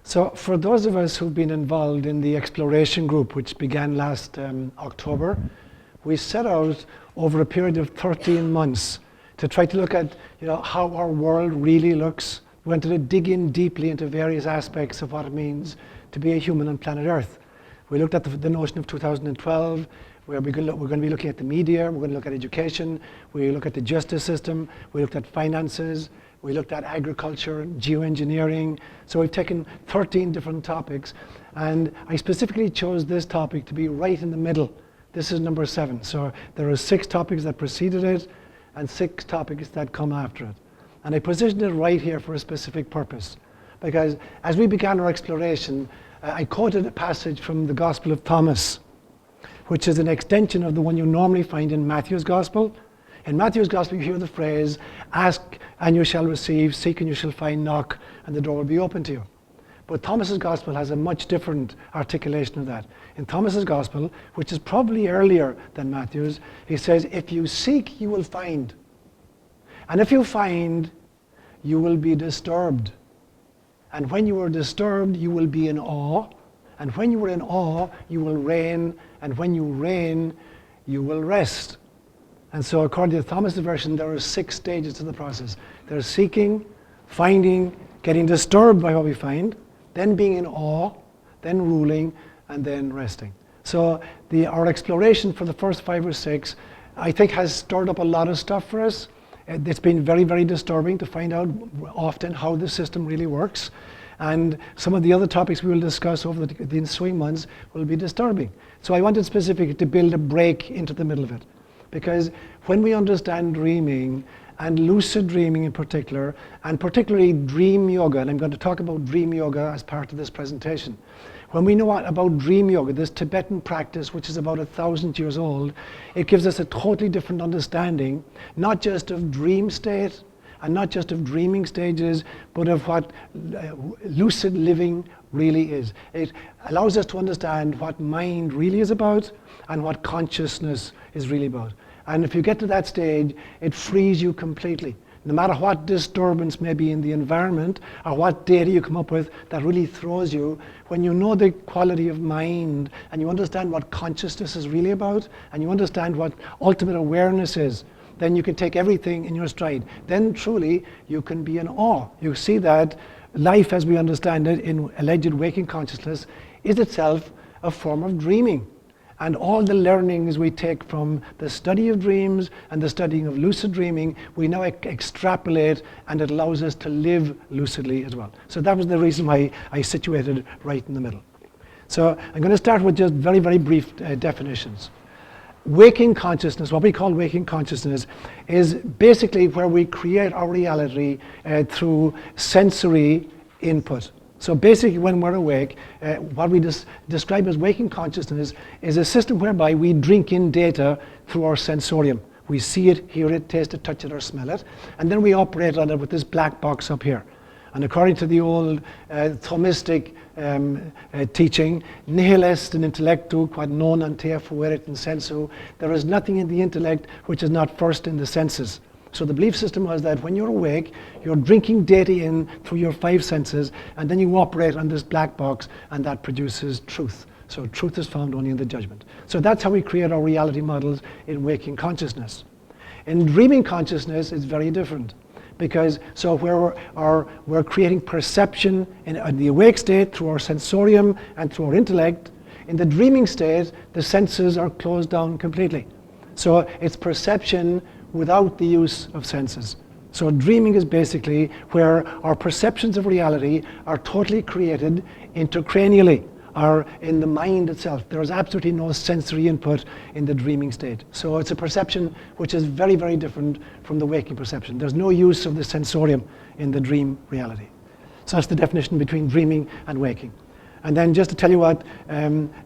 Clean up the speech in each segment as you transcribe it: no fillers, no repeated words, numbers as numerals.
So for those of us who've been involved in the exploration group, which began last October, we set out over a period of 13 months to try to look at how our world really looks. We wanted to dig in deeply into various aspects of what it means to be a human on planet Earth. We looked at the notion of 2012, where we're going to be looking at the media, we're going to look at education, we look at the justice system, we looked at finances, we looked at agriculture, geoengineering. So we've taken 13 different topics, and I specifically chose this topic to be right in the middle. This is number 7. So there are 6 topics that preceded it, and 6 topics that come after it. And I positioned it right here for a specific purpose. Because as we began our exploration, I quoted a passage from the Gospel of Thomas, which is an extension of the one you normally find in Matthew's Gospel. In Matthew's Gospel, you hear the phrase, ask and you shall receive, seek and you shall find, knock, and the door will be open to you. But Thomas's Gospel has a much different articulation of that. In Thomas's Gospel, which is probably earlier than Matthew's, he says, if you seek, you will find. And if you find, you will be disturbed. And when you are disturbed, you will be in awe. And when you are in awe, you will reign. And when you reign, you will rest. And so according to Thomas's version, there are 6 stages to the process. There's seeking, finding, getting disturbed by what we find, then being in awe, then ruling, and then resting. So our exploration for the first 5 or 6, I think, has stirred up a lot of stuff for us. It's been very, very disturbing to find out often how the system really works. And some of the other topics we will discuss over the ensuing months will be disturbing. So I wanted specifically to build a break into the middle of it. Because when we understand dreaming, and lucid dreaming in particular, and particularly dream yoga, and I'm going to talk about dream yoga as part of this presentation. When we know about dream yoga, this Tibetan practice, which is about 1,000 years old, it gives us a totally different understanding, not just of dream state, and not just of dreaming stages, but of what lucid living really is. It allows us to understand what mind really is about, and what consciousness is really about. And if you get to that stage, it frees you completely. No matter what disturbance may be in the environment, or what data you come up with that really throws you, when you know the quality of mind, and you understand what consciousness is really about, and you understand what ultimate awareness is, then you can take everything in your stride. Then truly, you can be in awe. You see that life as we understand it in alleged waking consciousness is itself a form of dreaming. And all the learnings we take from the study of dreams and the studying of lucid dreaming, we now extrapolate, and it allows us to live lucidly as well. So that was the reason why I situated it right in the middle. So I'm going to start with just very, very brief definitions. Waking consciousness, what we call waking consciousness, is basically where we create our reality through sensory input. So basically, when we're awake, what we describe as waking consciousness is a system whereby we drink in data through our sensorium. We see it, hear it, taste it, touch it, or smell it, and then we operate on it with this black box up here. And according to the old Thomistic teaching, nihil est in intellectu quod non ante fuerit in sensu, there is nothing in the intellect which is not first in the senses. So the belief system was that when you're awake, you're drinking data in through your 5 senses, and then you operate on this black box, and that produces truth. So truth is found only in the judgment. So that's how we create our reality models in waking consciousness. In dreaming consciousness, it's very different. Because where we're creating perception in the awake state through our sensorium and through our intellect, in the dreaming state, the senses are closed down completely. So it's perception without the use of senses. So dreaming is basically where our perceptions of reality are totally created intracranially, or in the mind itself. There is absolutely no sensory input in the dreaming state. So it's a perception which is very, very different from the waking perception. There's no use of the sensorium in the dream reality. So that's the definition between dreaming and waking. And then just to tell you what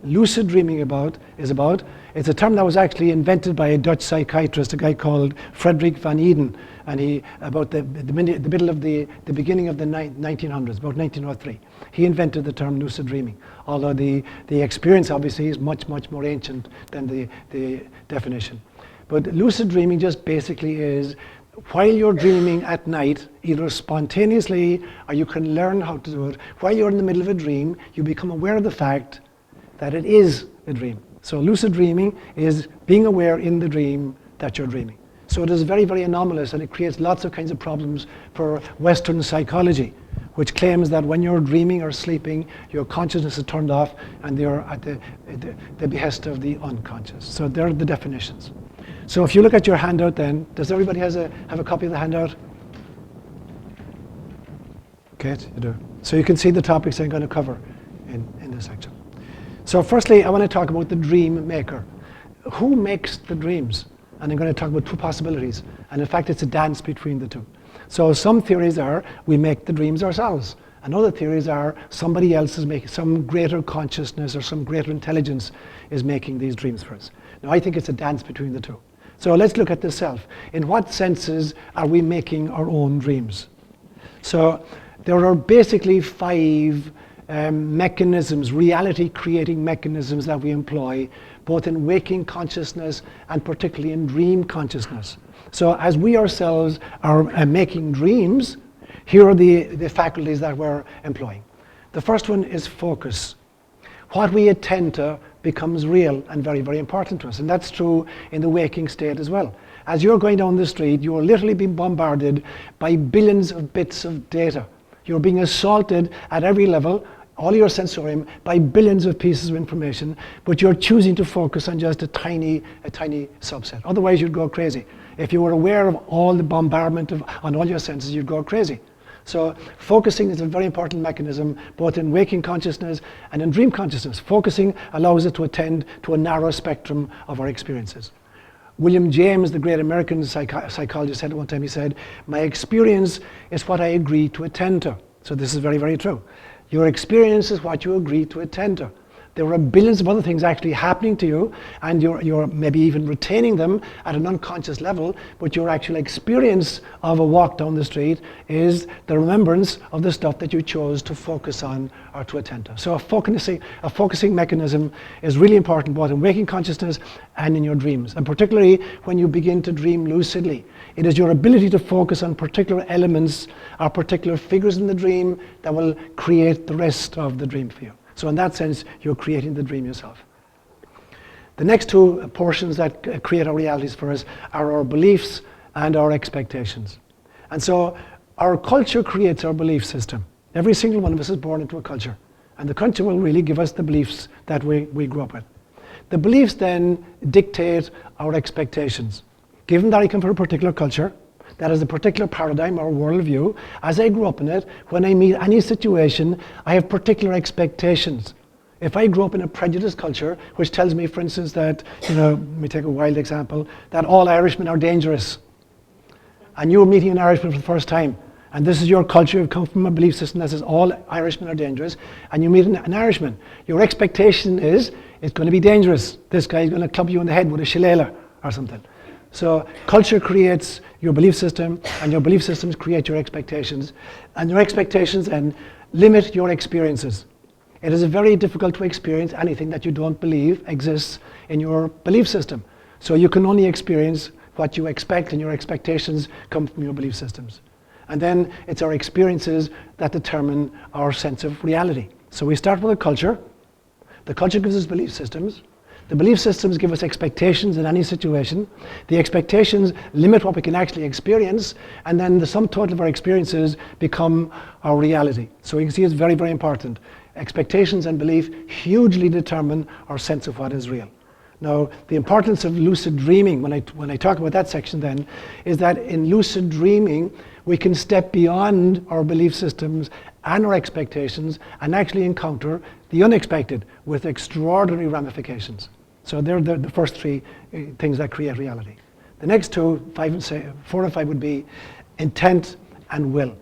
lucid dreaming is about, it's a term that was actually invented by a Dutch psychiatrist, a guy called Frederik van Eden, and he, about the beginning of the 1900s, about 1903. He invented the term lucid dreaming, although the experience obviously is much, much more ancient than the definition. But lucid dreaming just basically is while you're dreaming at night, either spontaneously or you can learn how to do it, while you're in the middle of a dream, you become aware of the fact that it is a dream. So lucid dreaming is being aware in the dream that you're dreaming. So it is very, very anomalous, and it creates lots of kinds of problems for Western psychology, which claims that when you're dreaming or sleeping, your consciousness is turned off and you're at the behest of the unconscious. So they're the definitions. So if you look at your handout then, does everybody have a copy of the handout? Okay, you do. So you can see the topics I'm going to cover in this section. So firstly, I want to talk about the dream maker. Who makes the dreams? And I'm going to talk about two possibilities. And in fact, it's a dance between the two. So some theories are we make the dreams ourselves. And other theories are somebody else is making, some greater consciousness or some greater intelligence is making these dreams for us. Now, I think it's a dance between the two. So let's look at the self. In what senses are we making our own dreams? So there are basically 5 mechanisms, reality-creating mechanisms that we employ, both in waking consciousness and particularly in dream consciousness. So as we ourselves are making dreams, here are the faculties that we're employing. The first one is focus. What we attend to becomes real and very, very important to us. And that's true in the waking state as well. As you're going down the street, you're literally being bombarded by billions of bits of data. You're being assaulted at every level, all your sensorium, by billions of pieces of information, but you're choosing to focus on just a tiny subset. Otherwise, you'd go crazy. If you were aware of all the bombardment on all your senses, you'd go crazy. So focusing is a very important mechanism, both in waking consciousness and in dream consciousness. Focusing allows us to attend to a narrow spectrum of our experiences. William James, the great American psychologist, said at one time, he said, "My experience is what I agree to attend to." So this is very, very true. Your experience is what you agree to attend to. There are billions of other things actually happening to you, and you're maybe even retaining them at an unconscious level, but your actual experience of a walk down the street is the remembrance of the stuff that you chose to focus on or to attend to. So a focusing mechanism is really important both in waking consciousness and in your dreams, and particularly when you begin to dream lucidly. It is your ability to focus on particular elements or particular figures in the dream that will create the rest of the dream for you. So in that sense, you're creating the dream yourself. The next two portions that create our realities for us are our beliefs and our expectations. And so our culture creates our belief system. Every single one of us is born into a culture. And the culture will really give us the beliefs that we grew up with. The beliefs then dictate our expectations. Given that I come from a particular culture, that is a particular paradigm or worldview, as I grew up in it, when I meet any situation, I have particular expectations. If I grew up in a prejudiced culture, which tells me, for instance, that, let me take a wild example, that all Irishmen are dangerous, and you're meeting an Irishman for the first time, and this is your culture, you've come from a belief system that says all Irishmen are dangerous, and you meet an Irishman, your expectation is, it's going to be dangerous. This guy is going to club you in the head with a shillelagh or something. So culture creates your belief system, and your belief systems create your expectations, and your expectations then limit your experiences. It is very difficult to experience anything that you don't believe exists in your belief system. So you can only experience what you expect, and your expectations come from your belief systems. And then it's our experiences that determine our sense of reality. So we start with a culture. The culture gives us belief systems. The belief systems give us expectations in any situation. The expectations limit what we can actually experience, and then the sum total of our experiences become our reality. So you can see it's very, very important. Expectations and belief hugely determine our sense of what is real. Now, the importance of lucid dreaming, when I talk about that section then, is that in lucid dreaming, we can step beyond our belief systems and our expectations and actually encounter the unexpected with extraordinary ramifications. So they're the first 3 things that create reality. The next 2, 4 and 5 would be intent and will.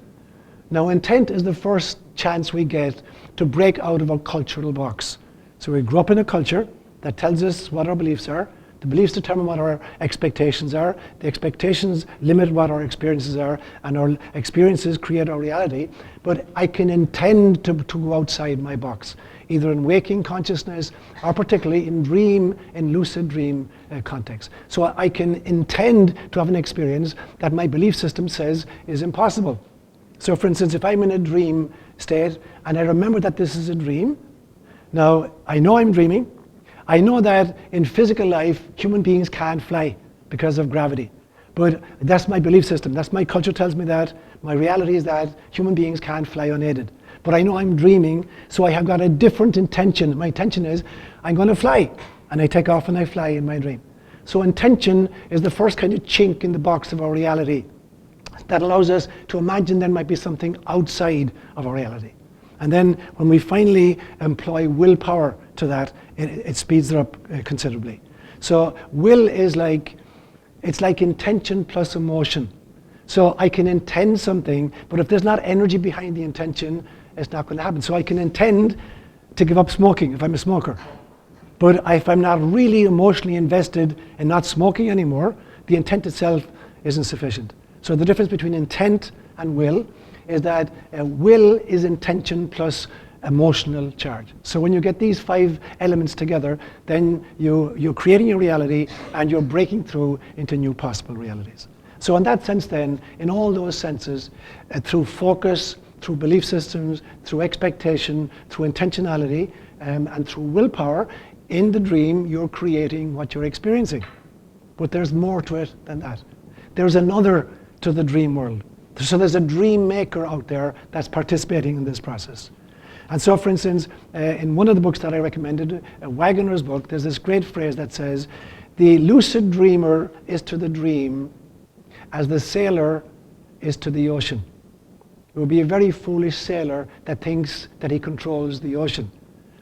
Now, intent is the first chance we get to break out of our cultural box. So we grew up in a culture that tells us what our beliefs are, The beliefs determine what our expectations are. The expectations limit what our experiences are, and our experiences create our reality. But I can intend to go outside my box, either in waking consciousness or particularly in lucid dream context. So I can intend to have an experience that my belief system says is impossible. So for instance, if I'm in a dream state and I remember that this is a dream, now I know I'm dreaming. I know that in physical life, human beings can't fly because of gravity. But that's my belief system. That's my culture tells me that. My reality is that human beings can't fly unaided. But I know I'm dreaming, so I have got a different intention. My intention is, I'm going to fly. And I take off and I fly in my dream. So intention is the first kind of chink in the box of our reality that allows us to imagine there might be something outside of our reality. And then when we finally employ willpower to that, it speeds it up considerably. So will is it's like intention plus emotion. So I can intend something, but if there's not energy behind the intention, it's not going to happen. So I can intend to give up smoking if I'm a smoker. But if I'm not really emotionally invested in not smoking anymore, the intent itself isn't sufficient. So the difference between intent and will is that will is intention plus emotional charge. So when you get these 5 elements together, then you're creating a reality and you're breaking through into new possible realities. So in that sense then, in all those senses, through focus, through belief systems, through expectation, through intentionality, and through willpower, in the dream you're creating what you're experiencing. But there's more to it than that. There's another to the dream world. So there's a dream maker out there that's participating in this process. And so, for instance, in one of the books that I recommended, Waggoner's book, there's this great phrase that says, the lucid dreamer is to the dream as the sailor is to the ocean. It would be a very foolish sailor that thinks that he controls the ocean.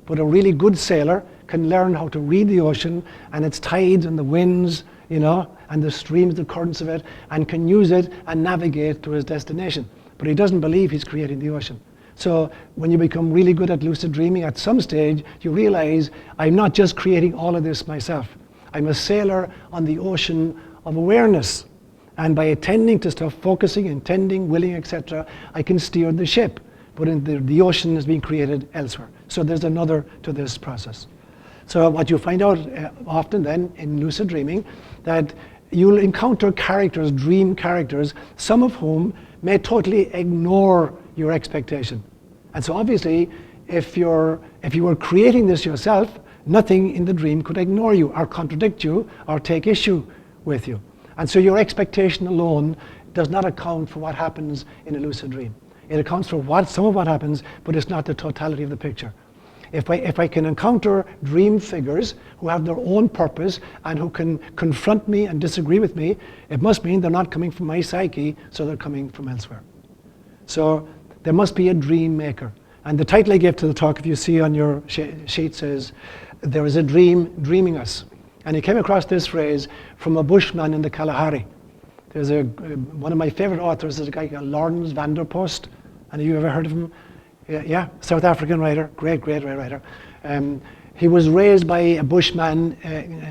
But a really good sailor can learn how to read the ocean and its tides and the winds, and the streams, the currents of it, and can use it and navigate to his destination. But he doesn't believe he's creating the ocean. So when you become really good at lucid dreaming, at some stage, you realize I'm not just creating all of this myself. I'm a sailor on the ocean of awareness. And by attending to stuff, focusing, intending, willing, etc., I can steer the ship. But the ocean is being created elsewhere. So there's another to this process. So what you find out often then in lucid dreaming, that you'll encounter characters, dream characters, some of whom may totally ignore your expectation. And so obviously, if you were creating this yourself, nothing in the dream could ignore you or contradict you or take issue with you. And so your expectation alone does not account for what happens in a lucid dream. It accounts for some of what happens, but it's not the totality of the picture. If I can encounter dream figures who have their own purpose and who can confront me and disagree with me, it must mean they're not coming from my psyche, so they're coming from elsewhere. So there must be a dream maker. And the title I gave to the talk, if you see on your sheet, says, "There is a dream dreaming us." And he came across this phrase from a bushman in the Kalahari. There's one of my favorite authors is a guy called Lawrence van der Post. And have you ever heard of him? Yeah, South African writer, great writer. He was raised by a bushman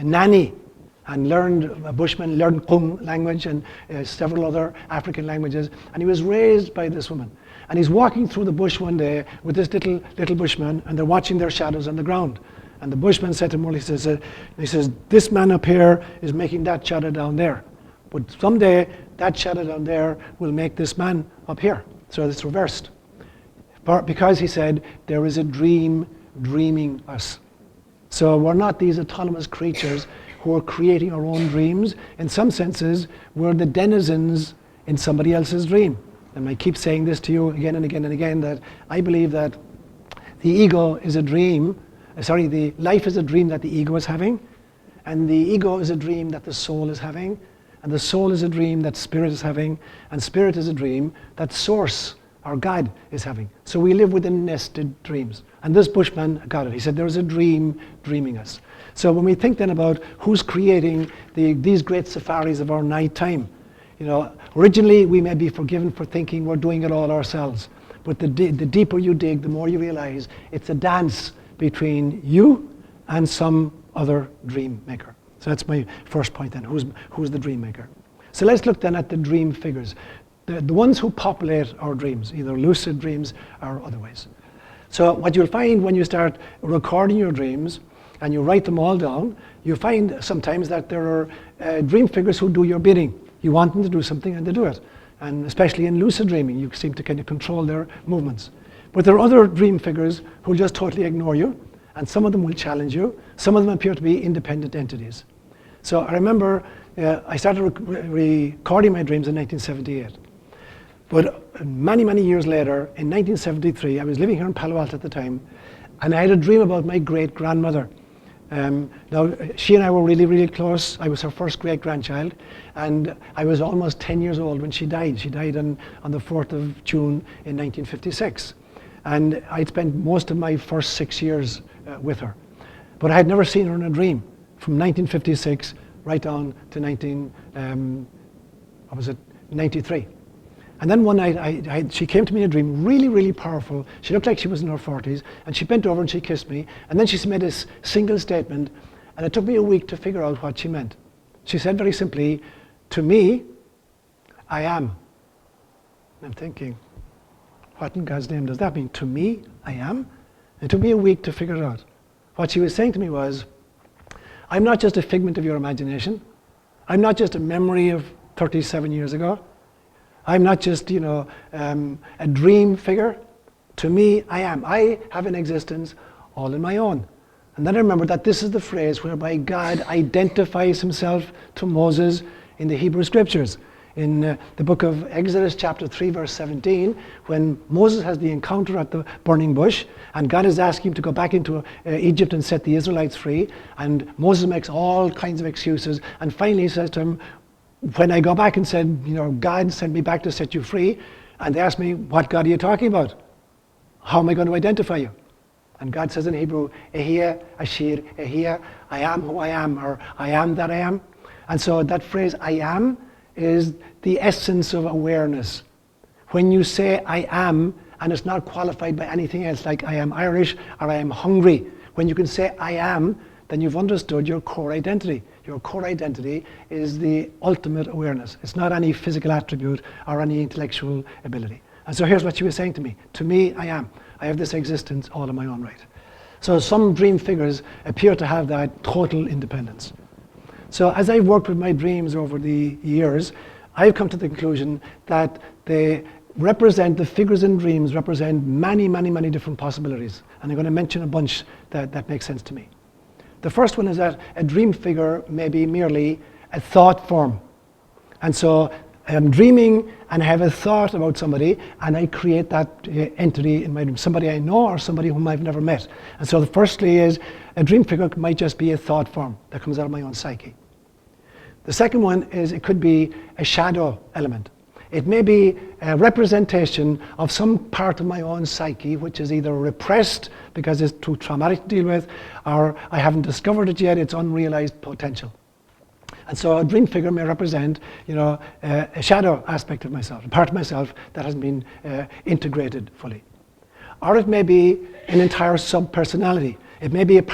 nanny, and a bushman learned Kung language and several other African languages, and he was raised by this woman. And he's walking through the bush one day with this little bushman, and they're watching their shadows on the ground. And the bushman said to him, he says, "This man up here is making that shadow down there. But someday, that shadow down there will make this man up here." So it's reversed. Because he said, there is a dream dreaming us. So we're not these autonomous creatures who are creating our own dreams. In some senses, we're the denizens in somebody else's dream. And I keep saying this to you again and again and again, that I believe that the ego is a dream, the life is a dream that the ego is having, and the ego is a dream that the soul is having, and the soul is a dream that spirit is having, and spirit is a dream that source, our God, is having. So we live within nested dreams. And this bushman got it. He said, there is a dream dreaming us. So when we think then about who's creating these great safaris of our night time, originally we may be forgiven for thinking we're doing it all ourselves. But the deeper you dig, the more you realize it's a dance between you and some other dream maker. So that's my first point then, who's the dream maker? So let's look then at the dream figures, the ones who populate our dreams, either lucid dreams or otherwise. So what you'll find when you start recording your dreams and you write them all down, you find sometimes that there are dream figures who do your bidding. You want them to do something and they do it. And especially in lucid dreaming, you seem to kind of control their movements. But there are other dream figures who will just totally ignore you, and some of them will challenge you. Some of them appear to be independent entities. So I remember I started recording my dreams in 1978. But many, many years later, in 1973, I was living here in Palo Alto at the time, and I had a dream about my great-grandmother. Now, she and I were really, really close. I was her first great-grandchild, and I was almost 10 years old when she died. She died on the 4th of June in 1956. And I'd spent most of my first 6 years with her. But I had never seen her in a dream from 1956 right down to 93. And then one night, she came to me in a dream, really, really powerful. She looked like she was in her 40s, and she bent over and she kissed me. And then she made this single statement, and it took me a week to figure out what she meant. She said very simply, "To me, I am." And I'm thinking, what in God's name does that mean? To me, I am? It took me a week to figure it out. What she was saying to me was, I'm not just a figment of your imagination. I'm not just a memory of 37 years ago. I'm not just, a dream figure. To me, I am. I have an existence all in my own. And then I remember that this is the phrase whereby God identifies himself to Moses in the Hebrew Scriptures. In the book of Exodus chapter 3 verse 17, when Moses has the encounter at the burning bush, and God is asking him to go back into Egypt and set the Israelites free, and Moses makes all kinds of excuses, and finally he says to him, when I go back and said, God sent me back to set you free, and they asked me, what God are you talking about? How am I going to identify you? And God says in Hebrew, Ehiyah, Ashir, Ehiyah, I am who I am, or I am that I am. And so that phrase, I am, is the essence of awareness. When you say I am, and it's not qualified by anything else, like I am Irish or I am hungry, when you can say I am, then you've understood your core identity. Your core identity is the ultimate awareness. It's not any physical attribute or any intellectual ability. And so here's what she was saying to me. To me, I am. I have this existence all on my own right. So some dream figures appear to have that total independence. So as I've worked with my dreams over the years, I've come to the conclusion that the figures in dreams represent many, many, many different possibilities. And I'm going to mention a bunch that makes sense to me. The first one is that a dream figure may be merely a thought form. And so I'm dreaming and I have a thought about somebody, and I create that entity in my dream, somebody I know or somebody whom I've never met. And so the firstly is a dream figure might just be a thought form that comes out of my own psyche. The second one is it could be a shadow element. It may be a representation of some part of my own psyche which is either repressed because it's too traumatic to deal with, or I haven't discovered it yet, it's unrealized potential. And so a dream figure may represent, a shadow aspect of myself, a part of myself that hasn't been integrated fully. Or it may be an entire sub-personality. It may be a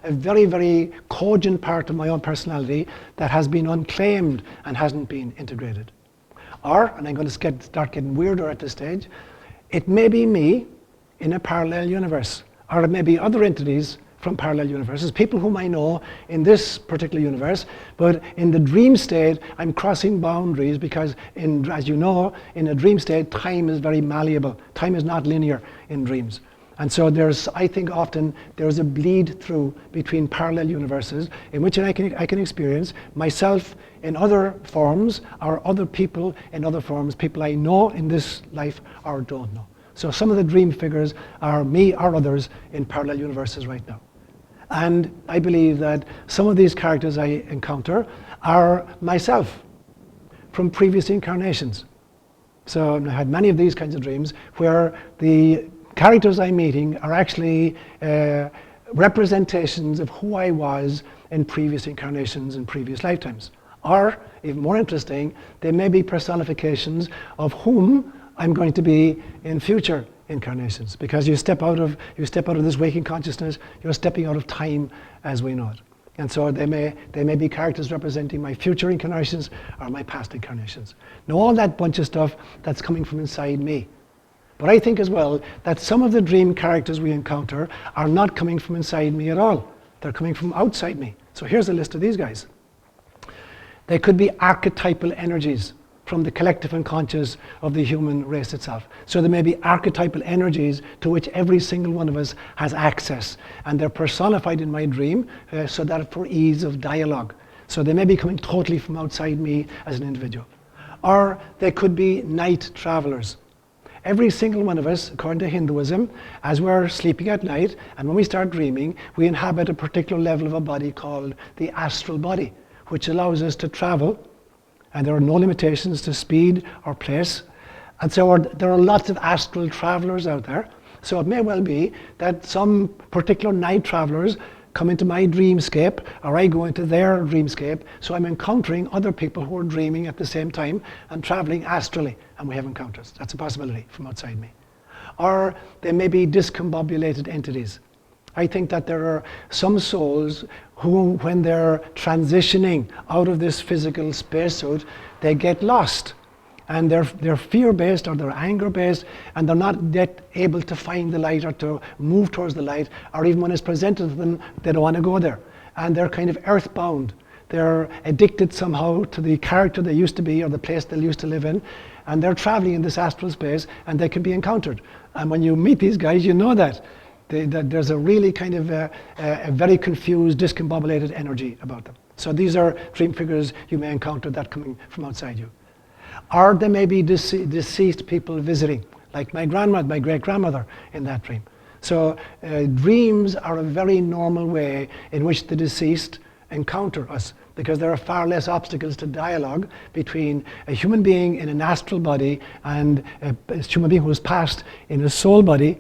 very, very cogent part of my own personality that has been unclaimed and hasn't been integrated. Or, and I'm going to start getting weirder at this stage, it may be me in a parallel universe. Or it may be other entities from parallel universes, people whom I know in this particular universe, but in the dream state, I'm crossing boundaries because, as you know, in a dream state, time is very malleable. Time is not linear in dreams. And so I think often there's a bleed through between parallel universes in which I can experience myself in other forms or other people in other forms, people I know in this life or don't know. So some of the dream figures are me or others in parallel universes right now. And I believe that some of these characters I encounter are myself from previous incarnations. So I had many of these kinds of dreams where the characters I'm meeting are actually representations of who I was in previous incarnations and previous lifetimes. Or, even more interesting, they may be personifications of whom I'm going to be in future incarnations. Because you step out of this waking consciousness, you're stepping out of time as we know it. And so they may be characters representing my future incarnations or my past incarnations. Now all that bunch of stuff that's coming from inside me. But I think as well that some of the dream characters we encounter are not coming from inside me at all. They're coming from outside me. So here's a list of these guys. They could be archetypal energies from the collective unconscious of the human race itself. So there may be archetypal energies to which every single one of us has access, and they're personified in my dream so that for ease of dialogue. So they may be coming totally from outside me as an individual. Or they could be night travelers. Every single one of us, according to Hinduism, as we're sleeping at night and when we start dreaming, we inhabit a particular level of a body called the astral body, which allows us to travel. And there are no limitations to speed or place. And so there are lots of astral travelers out there. So it may well be that some particular night travelers come into my dreamscape, or I go into their dreamscape, so I'm encountering other people who are dreaming at the same time and traveling astrally, and we have encounters. That's a possibility from outside me. Or they may be discombobulated entities. I think that there are some souls who, when they're transitioning out of this physical spacesuit, they get lost. And they're fear-based or they're anger-based, and they're not yet able to find the light or to move towards the light, or even when it's presented to them, they don't want to go there. And they're kind of earthbound. They're addicted somehow to the character they used to be or the place they used to live in, and they're traveling in this astral space, and they can be encountered. And when you meet these guys, you know that. There's a really kind of a very confused, discombobulated energy about them. So these are dream figures you may encounter that coming from outside you. Or there may be deceased people visiting, like my grandmother, my great-grandmother in that dream. So dreams are a very normal way in which the deceased encounter us, because there are far less obstacles to dialogue between a human being in an astral body and a human being who has passed in a soul body.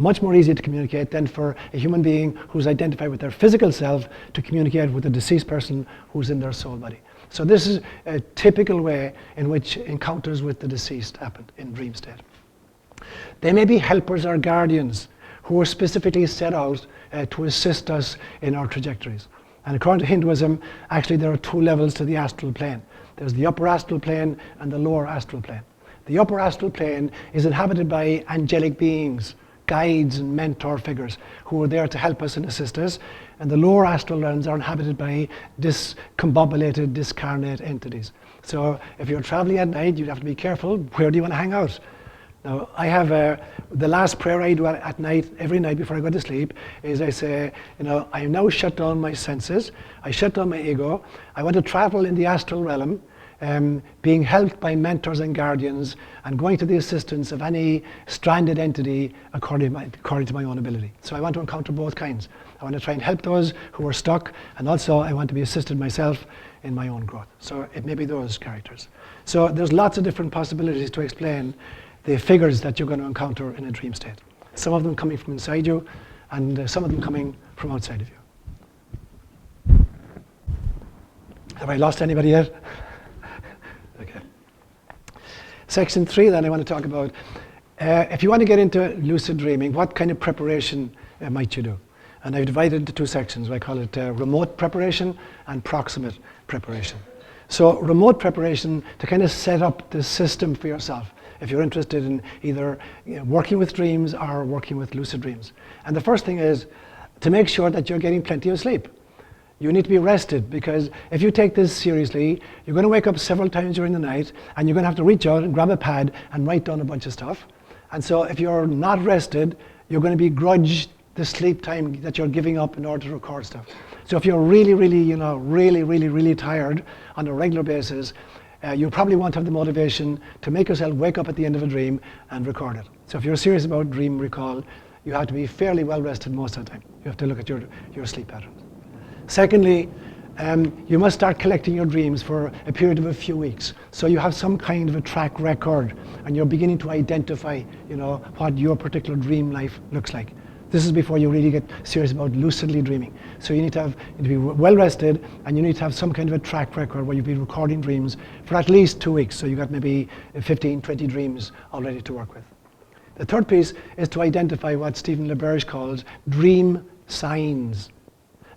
Much more easy to communicate than for a human being who's identified with their physical self to communicate with a deceased person who's in their soul body. So this is a typical way in which encounters with the deceased happen in dream state. They may be helpers or guardians who are specifically set out to assist us in our trajectories. And according to Hinduism, actually there are two levels to the astral plane. There's the upper astral plane and the lower astral plane. The upper astral plane is inhabited by angelic beings, guides and mentor figures who are there to help us and assist us. And the lower astral realms are inhabited by discombobulated, discarnate entities. So if you're traveling at night, you'd have to be careful. Where do you want to hang out? Now, I have the last prayer I do at night, every night before I go to sleep, is I say, I now shut down my senses, I shut down my ego, I want to travel in the astral realm, being helped by mentors and guardians, and going to the assistance of any stranded entity according to my own ability. So I want to encounter both kinds. I want to try and help those who are stuck, and also I want to be assisted myself in my own growth. So it may be those characters. So there's lots of different possibilities to explain the figures that you're going to encounter in a dream state. Some of them coming from inside you, and some of them coming from outside of you. Have I lost anybody yet? Okay. Section 3 then I want to talk about, if you want to get into lucid dreaming, what kind of preparation might you do? And I've divided into two sections. I call it remote preparation and proximate preparation. So remote preparation to kind of set up the system for yourself if you're interested in either working with dreams or working with lucid dreams. And the first thing is to make sure that you're getting plenty of sleep. You need to be rested, because if you take this seriously, you're going to wake up several times during the night, and you're going to have to reach out and grab a pad and write down a bunch of stuff. And so if you're not rested, you're going to begrudge the sleep time that you're giving up in order to record stuff. So if you're really tired on a regular basis, you probably won't have the motivation to make yourself wake up at the end of a dream and record it. So if you're serious about dream recall, you have to be fairly well rested most of the time. You have to look at your sleep patterns. Secondly, you must start collecting your dreams for a period of a few weeks. So you have some kind of a track record, and you're beginning to identify, what your particular dream life looks like. This is before you really get serious about lucidly dreaming. So you need to be well rested, and you need to have some kind of a track record where you've been recording dreams for at least 2 weeks. So you've got maybe 15, 20 dreams already to work with. The third piece is to identify what Stephen LaBerge calls dream signs.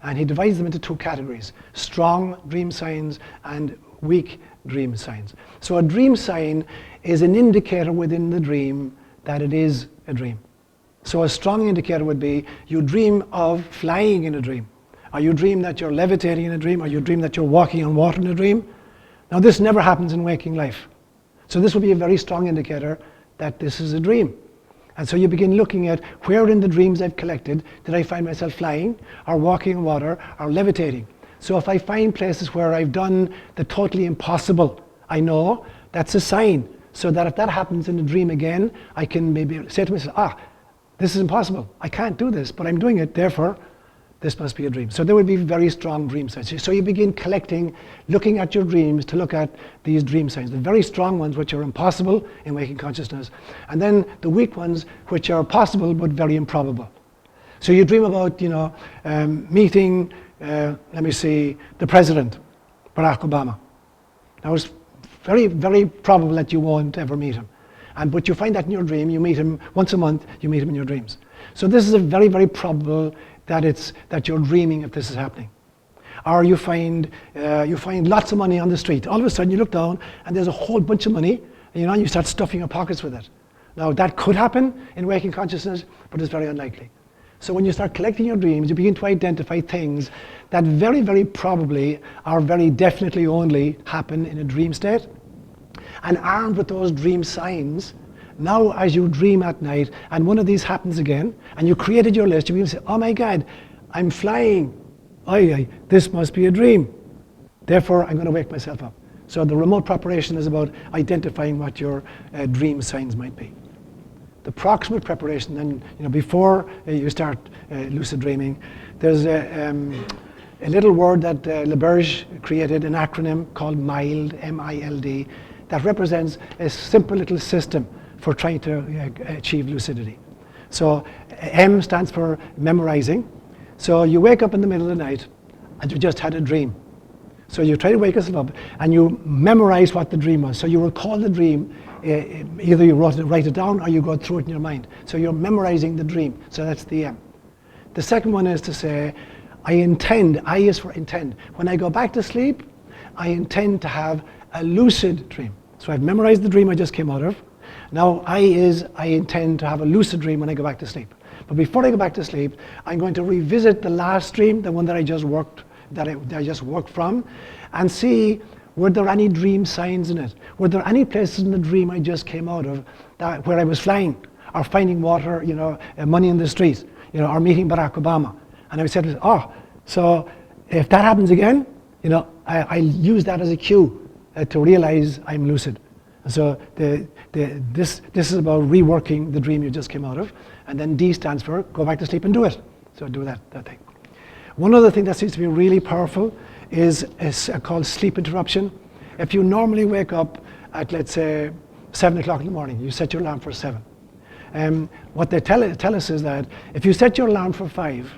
And he divides them into two categories: strong dream signs and weak dream signs. So a dream sign is an indicator within the dream that it is a dream. So a strong indicator would be you dream of flying in a dream, or you dream that you're levitating in a dream, or you dream that you're walking on water in a dream. Now this never happens in waking life. So this would be a very strong indicator that this is a dream. And so you begin looking at where in the dreams I've collected did I find myself flying, or walking on water, or levitating. So if I find places where I've done the totally impossible, I know that's a sign. So that if that happens in a dream again, I can maybe say to myself, this is impossible. I can't do this, but I'm doing it, therefore, this must be a dream. So there would be very strong dream signs. So you begin collecting, looking at your dreams to look at these dream signs. The very strong ones, which are impossible in waking consciousness, and then the weak ones, which are possible but very improbable. So you dream about, meeting, the president, Barack Obama. Now it's very, very probable that you won't ever meet him. But you find that in your dream, you meet him once a month, you meet him in your dreams. So this is a very, very probable that you're dreaming if this is happening. Or you find lots of money on the street. All of a sudden you look down and there's a whole bunch of money, and you start stuffing your pockets with it. Now that could happen in waking consciousness, but it's very unlikely. So when you start collecting your dreams, you begin to identify things that very, very probably or very definitely only happen in a dream state. And armed with those dream signs, now as you dream at night and one of these happens again, and you created your list, you begin to say, oh my God, I'm flying. This must be a dream. Therefore, I'm going to wake myself up. So the remote preparation is about identifying what your dream signs might be. The proximate preparation, then, before you start lucid dreaming, there's a little word that LeBerge created, an acronym called MILD, M-I-L-D, that represents a simple little system for trying to achieve lucidity. So M stands for memorizing. So you wake up in the middle of the night and you just had a dream. So you try to wake yourself up and you memorize what the dream was. So you recall the dream, either you write it down or you go through it in your mind. So you're memorizing the dream. So that's the M. The second one is to say, I intend, I is for intend. When I go back to sleep, I intend to have a lucid dream. So I've memorized the dream I just came out of. Now I intend to have a lucid dream when I go back to sleep. But before I go back to sleep, I'm going to revisit the last dream, the one that I just worked from, and see, were there any dream signs in it? Were there any places in the dream I just came out of where I was flying, or finding water, money in the street, or meeting Barack Obama? And I said, so if that happens again, I'll use that as a cue to realize I'm lucid. And so this is about reworking the dream you just came out of. And then D stands for go back to sleep and do it. So do that thing. One other thing that seems to be really powerful is called sleep interruption. If you normally wake up at, let's say, 7 o'clock in the morning, you set your alarm for 7. What they tell us is that if you set your alarm for 5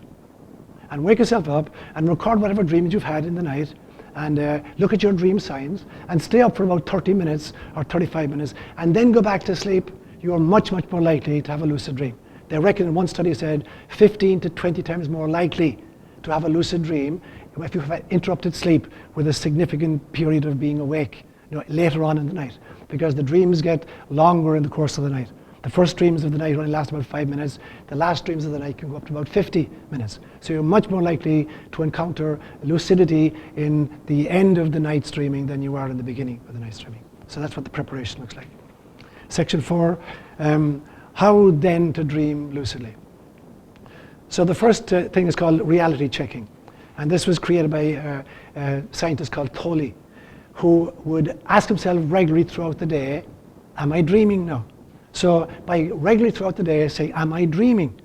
and wake yourself up and record whatever dreams you've had in the night, and look at your dream signs and stay up for about 30 minutes or 35 minutes and then go back to sleep, you are much, much more likely to have a lucid dream. They reckon in one study said 15 to 20 times more likely to have a lucid dream if you have interrupted sleep with a significant period of being awake later on in the night, because the dreams get longer in the course of the night. The first dreams of the night only last about 5 minutes. The last dreams of the night can go up to about 50 minutes. So you're much more likely to encounter lucidity in the end of the night's dreaming than you are in the beginning of the night's dreaming. So that's what the preparation looks like. Section 4, how then to dream lucidly. So the first thing is called reality checking. And this was created by a scientist called Tolle, who would ask himself regularly throughout the day, am I dreaming now? So by regularly throughout the day, say, am I dreaming?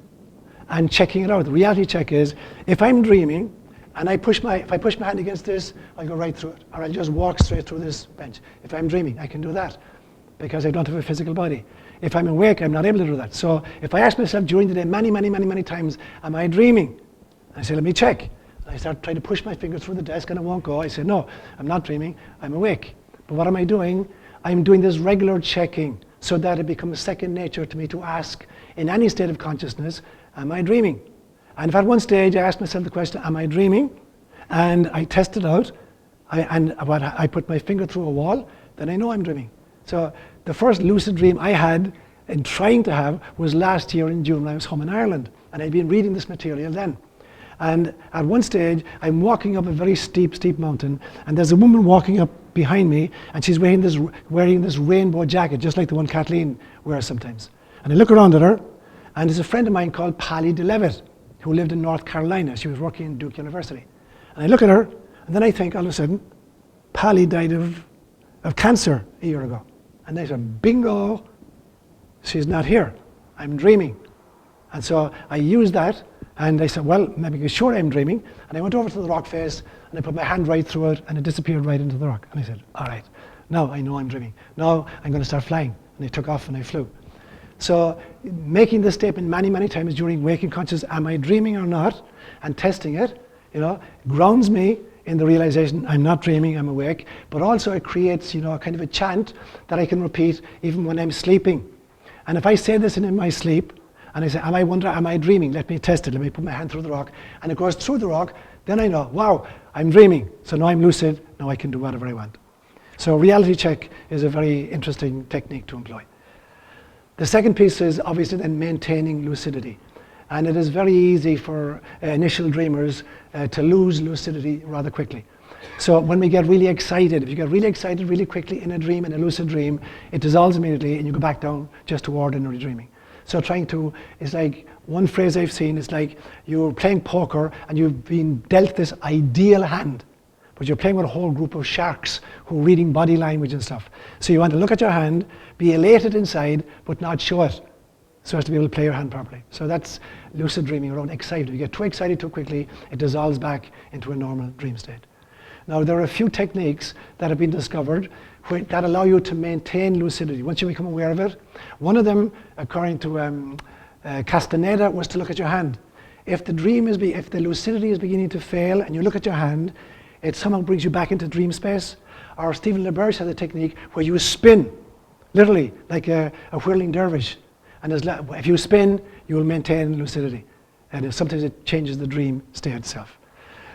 And checking it out. The reality check is, if I'm dreaming, and if I push my hand against this, I'll go right through it. Or I'll just walk straight through this bench. If I'm dreaming, I can do that, because I don't have a physical body. If I'm awake, I'm not able to do that. So if I ask myself during the day many, many, many, many times, am I dreaming? I say, let me check. And I start trying to push my finger through the desk and it won't go. I say, no, I'm not dreaming, I'm awake. But what am I doing? I'm doing this regular checking, so that it becomes second nature to me to ask in any state of consciousness, am I dreaming? And if at one stage I asked myself the question, am I dreaming? And I tested out, I put my finger through a wall, then I know I'm dreaming. So the first lucid dream I had and trying to have was last year in June when I was home in Ireland. And I'd been reading this material then. And at one stage, I'm walking up a very steep mountain, and there's a woman walking up behind me, and she's wearing this rainbow jacket, just like the one Kathleen wears sometimes. And I look around at her, and there's a friend of mine called Palo DeLevitt, who lived in North Carolina. She was working in Duke University. And I look at her, and then I think, all of a sudden, Palo died of cancer a year ago. And I said, bingo, she's not here. I'm dreaming. And so I used that, and I said, well, maybe sure I'm dreaming. And I went over to the rock face, and I put my hand right through it, and it disappeared right into the rock. And I said, all right, now I know I'm dreaming. Now I'm going to start flying. And I took off and I flew. So making this statement many times during waking consciousness, am I dreaming or not, and testing it, grounds me in the realization I'm not dreaming, I'm awake, but also it creates, kind of a chant that I can repeat even when I'm sleeping. And if I say this in my sleep, and I say, am I dreaming? Let me test it. Let me put my hand through the rock. And it goes through the rock. Then I know, wow, I'm dreaming. So now I'm lucid. Now I can do whatever I want. So reality check is a very interesting technique to employ. The second piece is obviously then maintaining lucidity. And it is very easy for initial dreamers to lose lucidity rather quickly. So when we get really excited, if you get really excited really quickly in a lucid dream, it dissolves immediately and you go back down just to ordinary dreaming. So it's like, one phrase I've seen is like you're playing poker and you've been dealt this ideal hand, but you're playing with a whole group of sharks who are reading body language and stuff. So you want to look at your hand, be elated inside, but not show it, so as to be able to play your hand properly. So that's lucid dreaming around excited. If you get too excited too quickly, it dissolves back into a normal dream state. Now there are a few techniques that have been discovered that allow you to maintain lucidity once you become aware of it. One of them, according to Castaneda, was to look at your hand. If the lucidity is beginning to fail and you look at your hand, it somehow brings you back into dream space. Or Stephen LaBerge has a technique where you spin, literally like a whirling dervish. And if you spin, you will maintain lucidity. And sometimes it changes the dream state itself.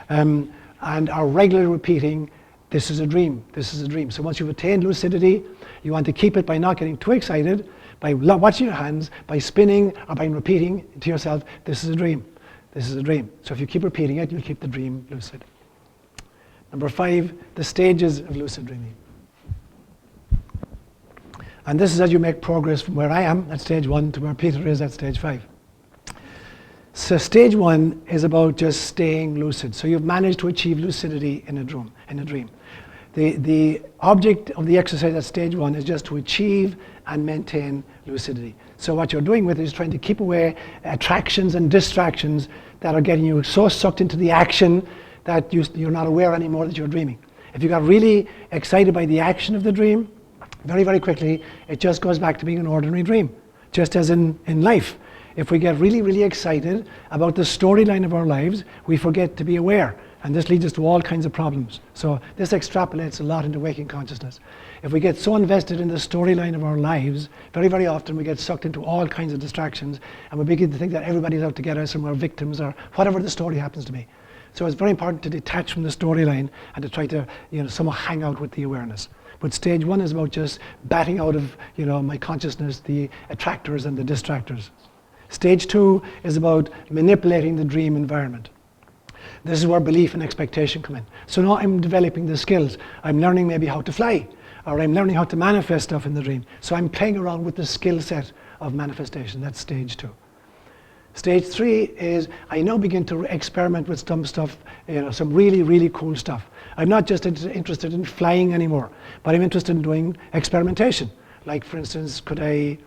And are regularly repeating, this is a dream, this is a dream. So once you've attained lucidity, you want to keep it by not getting too excited, by watching your hands, by spinning, or by repeating to yourself, this is a dream, this is a dream. So if you keep repeating it, you'll keep the dream lucid. Number 5, the stages of lucid dreaming. And this is as you make progress from where I am at stage 1 to where Peter is at stage 5. So stage 1 is about just staying lucid. So you've managed to achieve lucidity in a dream. The object of the exercise at stage 1 is just to achieve and maintain lucidity. So what you're doing with it is trying to keep away attractions and distractions that are getting you so sucked into the action that you're not aware anymore that you're dreaming. If you got really excited by the action of the dream, very quickly, it just goes back to being an ordinary dream, just as in life. If we get really excited about the storyline of our lives, we forget to be aware. And this leads us to all kinds of problems. So this extrapolates a lot into waking consciousness. If we get so invested in the storyline of our lives, very often we get sucked into all kinds of distractions and we begin to think that everybody's out to get us and we're victims or whatever the story happens to be. So it's very important to detach from the storyline and to try to somehow hang out with the awareness. But stage 1 is about just batting out of my consciousness the attractors and the distractors. Stage 2 is about manipulating the dream environment. This is where belief and expectation come in. So now I'm developing the skills. I'm learning maybe how to fly, or I'm learning how to manifest stuff in the dream. So I'm playing around with the skill set of manifestation. That's stage 2. Stage 3 is I now begin to experiment with some stuff, some really cool stuff. I'm not just interested in flying anymore, but I'm interested in doing experimentation. Like, for instance, could I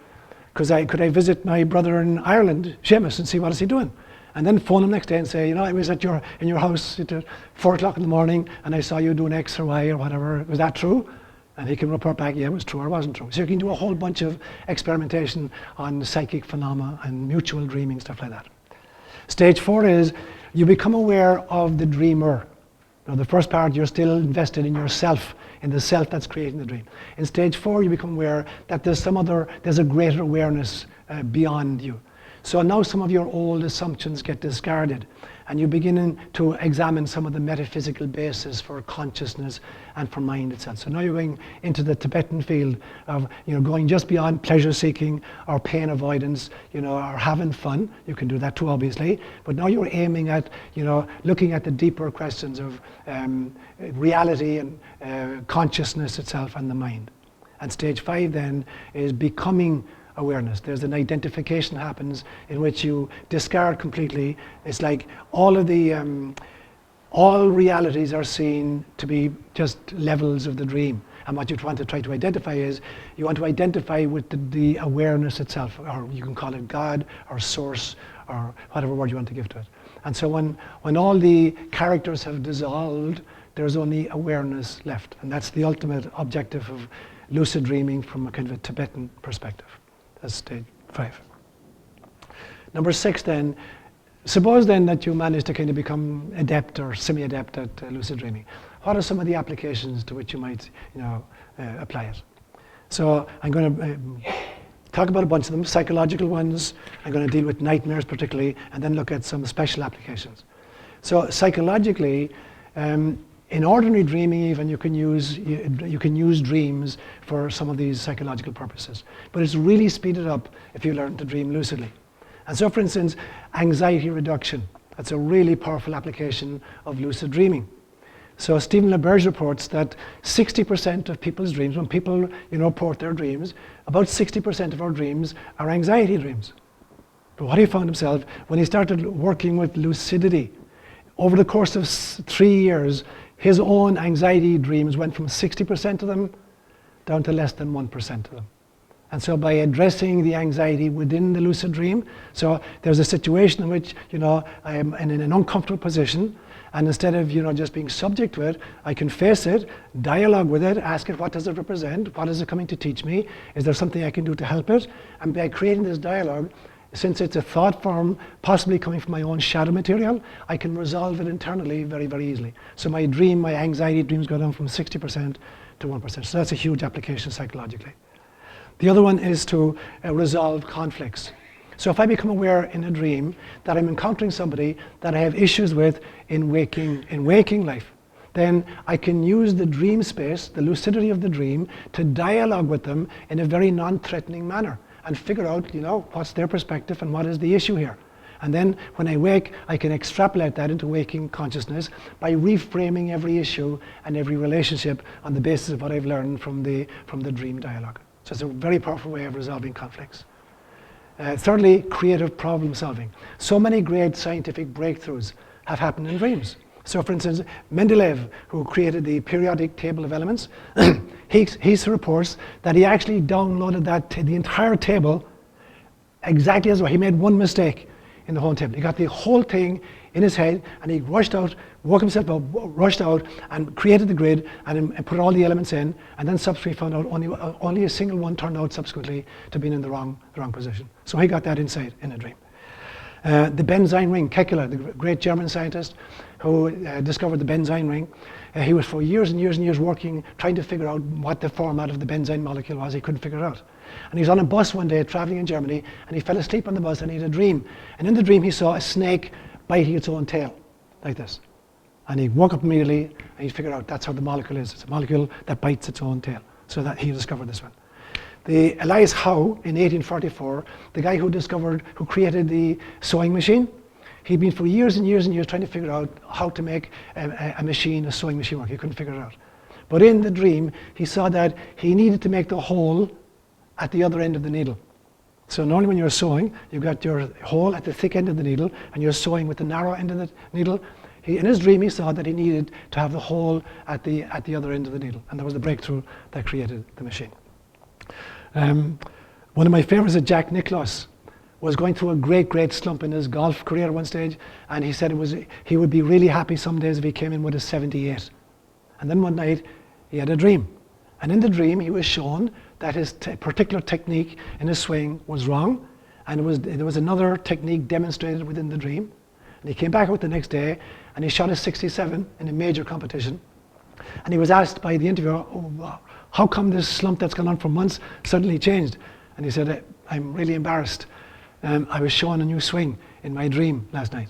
visit my brother in Ireland, Seamus, and see what is he doing? And then phone him next day and say, I was in your house at 4 o'clock in the morning and I saw you doing X or Y or whatever. Was that true? And he can report back, yeah, it was true or wasn't true. So you can do a whole bunch of experimentation on psychic phenomena and mutual dreaming, stuff like that. Stage 4 is you become aware of the dreamer. Now the first part, you're still invested in yourself, in the self that's creating the dream. In stage 4, you become aware that there's a greater awareness beyond you. So now some of your old assumptions get discarded, and you begin to examine some of the metaphysical basis for consciousness and for mind itself. So now you're going into the Tibetan field of, going just beyond pleasure seeking or pain avoidance, or having fun. You can do that too, obviously. But now you're aiming at, looking at the deeper questions of reality and consciousness itself and the mind. And stage 5 then is becoming awareness. There's an identification happens in which you discard completely. It's like all realities are seen to be just levels of the dream. And what you want to try to identify is, you want to identify with the awareness itself, or you can call it God or source or whatever word you want to give to it. And so when all the characters have dissolved, there's only awareness left. And that's the ultimate objective of lucid dreaming from a kind of a Tibetan perspective. That's stage 5. Number 6 then, suppose then that you manage to kind of become adept or semi-adept at lucid dreaming. What are some of the applications to which you might apply it? So I'm going to talk about a bunch of them, psychological ones. I'm going to deal with nightmares particularly, and then look at some special applications. So psychologically, in ordinary dreaming even, you can use dreams for some of these psychological purposes. But it's really speeded up if you learn to dream lucidly. And so, for instance, anxiety reduction. That's a really powerful application of lucid dreaming. So Stephen LaBerge reports that 60% of people's dreams, when people report their dreams, about 60% of our dreams are anxiety dreams. But what he found himself, when he started working with lucidity, over the course of 3 years, his own anxiety dreams went from 60% of them down to less than 1% of them. And so by addressing the anxiety within the lucid dream, so there's a situation in which, I am in an uncomfortable position, and instead of, just being subject to it, I can face it, dialogue with it, ask it, what does it represent? What is it coming to teach me? Is there something I can do to help it? And by creating this dialogue, since it's a thought form, possibly coming from my own shadow material, I can resolve it internally very, very easily. So my anxiety dreams go down from 60% to 1%. So that's a huge application psychologically. The other one is to resolve conflicts. So if I become aware in a dream that I'm encountering somebody that I have issues with in waking life, then I can use the dream space, the lucidity of the dream, to dialogue with them in a very non-threatening manner, and figure out, what's their perspective and what is the issue here. And then when I wake, I can extrapolate that into waking consciousness by reframing every issue and every relationship on the basis of what I've learned from the dream dialogue. So it's a very powerful way of resolving conflicts. Thirdly, creative problem solving. So many great scientific breakthroughs have happened in dreams. So for instance, Mendeleev, who created the periodic table of elements, he reports that he actually downloaded the entire table exactly as well. He made one mistake in the whole table. He got the whole thing in his head, and he rushed out, woke himself up, rushed out, and created the grid, and put all the elements in, and then subsequently found out only a single one turned out subsequently to being in the wrong position. So he got that insight in a dream. The benzyne ring, Kekule, the great German scientist who discovered the benzyne ring, he was for years and years and years working, trying to figure out what the format of the benzyne molecule was. He couldn't figure it out. And he was on a bus one day traveling in Germany, and he fell asleep on the bus and he had a dream. And in the dream he saw a snake biting its own tail, like this. And he woke up immediately and he figured out that's how the molecule is. It's a molecule that bites its own tail. So that he discovered this one. The Elias Howe in 1844, the guy who created the sewing machine, he'd been for years and years and years trying to figure out how to make a sewing machine work. He couldn't figure it out. But in the dream, he saw that he needed to make the hole at the other end of the needle. So normally when you're sewing, you've got your hole at the thick end of the needle, and you're sewing with the narrow end of the needle. In his dream, he saw that he needed to have the hole at the other end of the needle, and that was the breakthrough that created the machine. One of my favorites is Jack Nicklaus. Was going through a great slump in his golf career at one stage, and he said he would be really happy some days if he came in with a 78. And then one night he had a dream, and in the dream he was shown that his particular technique in his swing was wrong, and there was another technique demonstrated within the dream. And he came back out the next day and he shot a 67 in a major competition, and he was asked by the interviewer, how come this slump that's gone on for months suddenly changed? And he said, I'm really embarrassed. I was shown a new swing in my dream last night.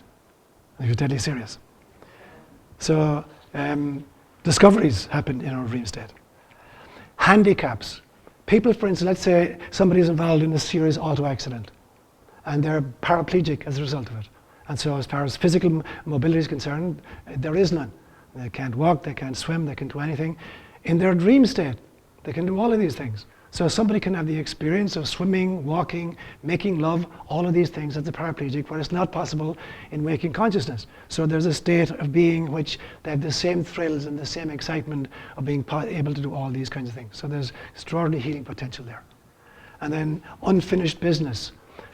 It was deadly serious. So discoveries happen in our dream state. Handicaps. People, for instance, let's say somebody is involved in a serious auto accident and they're paraplegic as a result of it. And so as far as physical mobility is concerned, there is none. They can't walk, they can't swim, they can't do anything. In their dream state, they can do all of these things. So somebody can have the experience of swimming, walking, making love, all of these things as a paraplegic, where it's not possible in waking consciousness. So there's a state of being which they have the same thrills and the same excitement of being able to do all these kinds of things. So there's extraordinary healing potential there. And then unfinished business.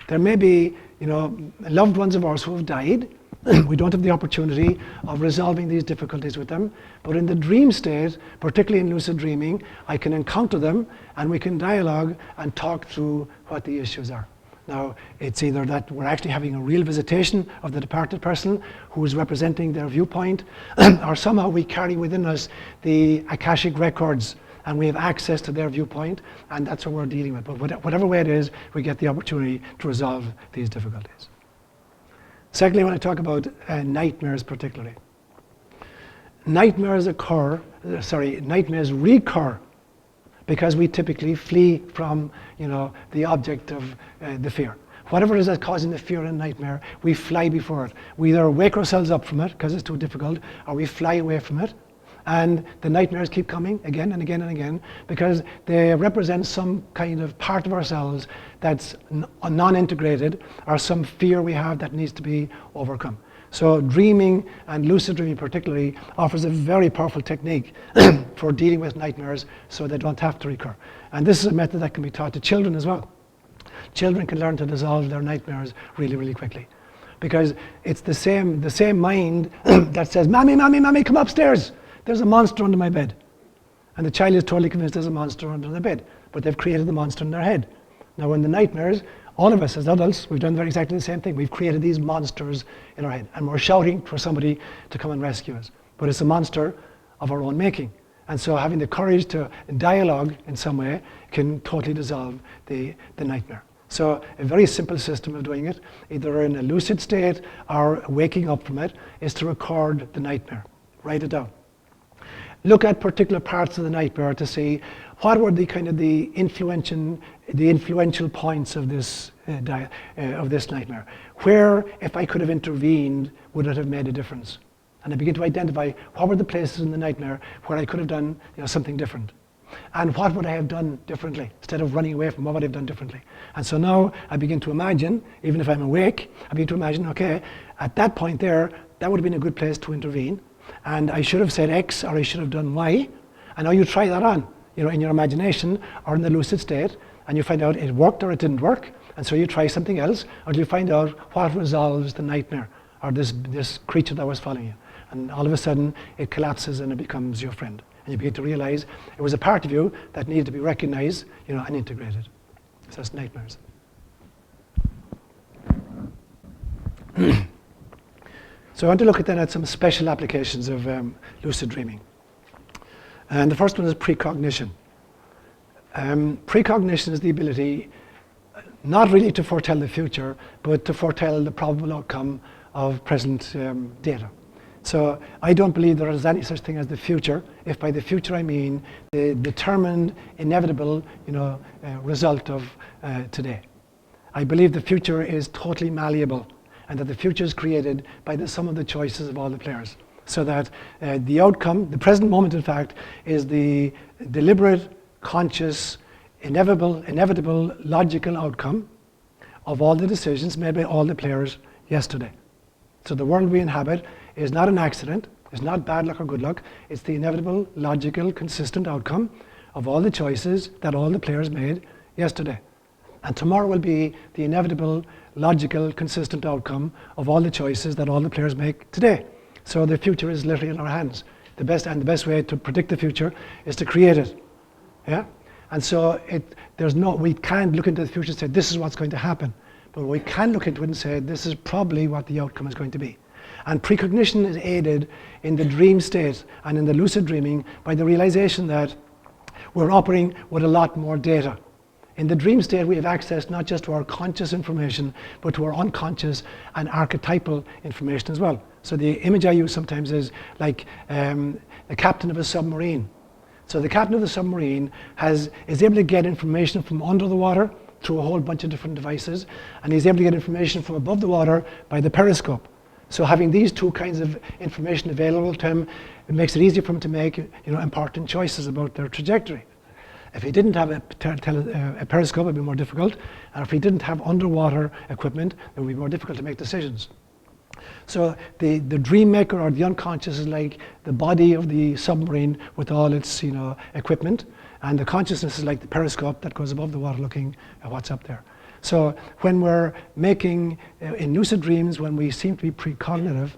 There may be, loved ones of ours who have died. We don't have the opportunity of resolving these difficulties with them. But in the dream state, particularly in lucid dreaming, I can encounter them and we can dialogue and talk through what the issues are. Now, it's either that we're actually having a real visitation of the departed person who is representing their viewpoint, or somehow we carry within us the Akashic records and we have access to their viewpoint, and that's what we're dealing with. But whatever way it is, we get the opportunity to resolve these difficulties. Secondly, when I talk about nightmares particularly, nightmares recur because we typically flee from, the object of the fear. Whatever it is that's causing the fear and nightmare, we fly before it. We either wake ourselves up from it because it's too difficult, or we fly away from it. And the nightmares keep coming again and again and again because they represent some kind of part of ourselves that's non-integrated, or some fear we have that needs to be overcome. So dreaming, and lucid dreaming particularly, offers a very powerful technique for dealing with nightmares so they don't have to recur. And this is a method that can be taught to children as well. Children can learn to dissolve their nightmares really, really quickly. Because it's the same mind that says, "Mommy, mommy, mommy, come upstairs. There's a monster under my bed." And the child is totally convinced there's a monster under the bed, but they've created the monster in their head. Now in the nightmares, all of us as adults, we've done exactly the same thing. We've created these monsters in our head, and we're shouting for somebody to come and rescue us. But it's a monster of our own making. And so having the courage to dialogue in some way can totally dissolve the nightmare. So a very simple system of doing it, either in a lucid state or waking up from it, is to record the nightmare. Write it down. Look at particular parts of the nightmare to see what were the influential points of this nightmare. Where, if I could have intervened, would it have made a difference? And I begin to identify what were the places in the nightmare where I could have done something different. And what would I have done differently? Instead of running away from what would I have done differently? And so now I begin to imagine, even if I'm awake, I begin to imagine, okay, at that point there, that would have been a good place to intervene. And I should have said X, or I should have done Y. And now you try that on, in your imagination or in the lucid state, and you find out it worked or it didn't work. And so you try something else until you find out what resolves the nightmare or this creature that was following you. And all of a sudden it collapses and it becomes your friend. And you begin to realize it was a part of you that needed to be recognized, and integrated. So that's nightmares. So I want to look at some special applications of lucid dreaming. And the first one is precognition. Precognition is the ability not really to foretell the future, but to foretell the probable outcome of present data. So I don't believe there is any such thing as the future, if by the future I mean the determined, inevitable result of today. I believe the future is totally malleable, and that the future is created by the sum of the choices of all the players. So that the outcome, the present moment in fact, is the deliberate, conscious, inevitable, logical outcome of all the decisions made by all the players yesterday. So the world we inhabit is not an accident, it's not bad luck or good luck, it's the inevitable, logical, consistent outcome of all the choices that all the players made yesterday. And tomorrow will be the inevitable, logical, consistent outcome of all the choices that all the players make today. So the future is literally in our hands. The best way to predict the future is to create it. Yeah? And so we can't look into the future and say this is what's going to happen. But we can look into it and say this is probably what the outcome is going to be. And precognition is aided in the dream state and in the lucid dreaming by the realization that we're operating with a lot more data. In the dream state, we have access not just to our conscious information, but to our unconscious and archetypal information as well. So the image I use sometimes is like the captain of a submarine. So the captain of the submarine is able to get information from under the water through a whole bunch of different devices, and he's able to get information from above the water by the periscope. So having these two kinds of information available to him, it makes it easier for him to make important choices about their trajectory. If he didn't have a periscope, it would be more difficult. And if he didn't have underwater equipment, it would be more difficult to make decisions. So the dream maker or the unconscious is like the body of the submarine with all its equipment. And the consciousness is like the periscope that goes above the water looking at what's up there. So when we're making, in lucid dreams, when we seem to be precognitive,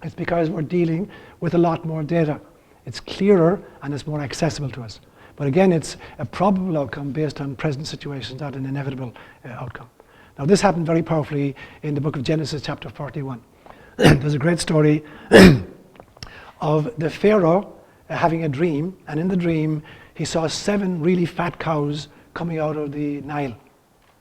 it's because we're dealing with a lot more data. It's clearer and it's more accessible to us. But again, it's a probable outcome based on present situations, not an inevitable outcome. Now, this happened very powerfully in the book of Genesis, chapter 41. There's a great story of the Pharaoh having a dream, and in the dream, he saw 7 really fat cows coming out of the Nile,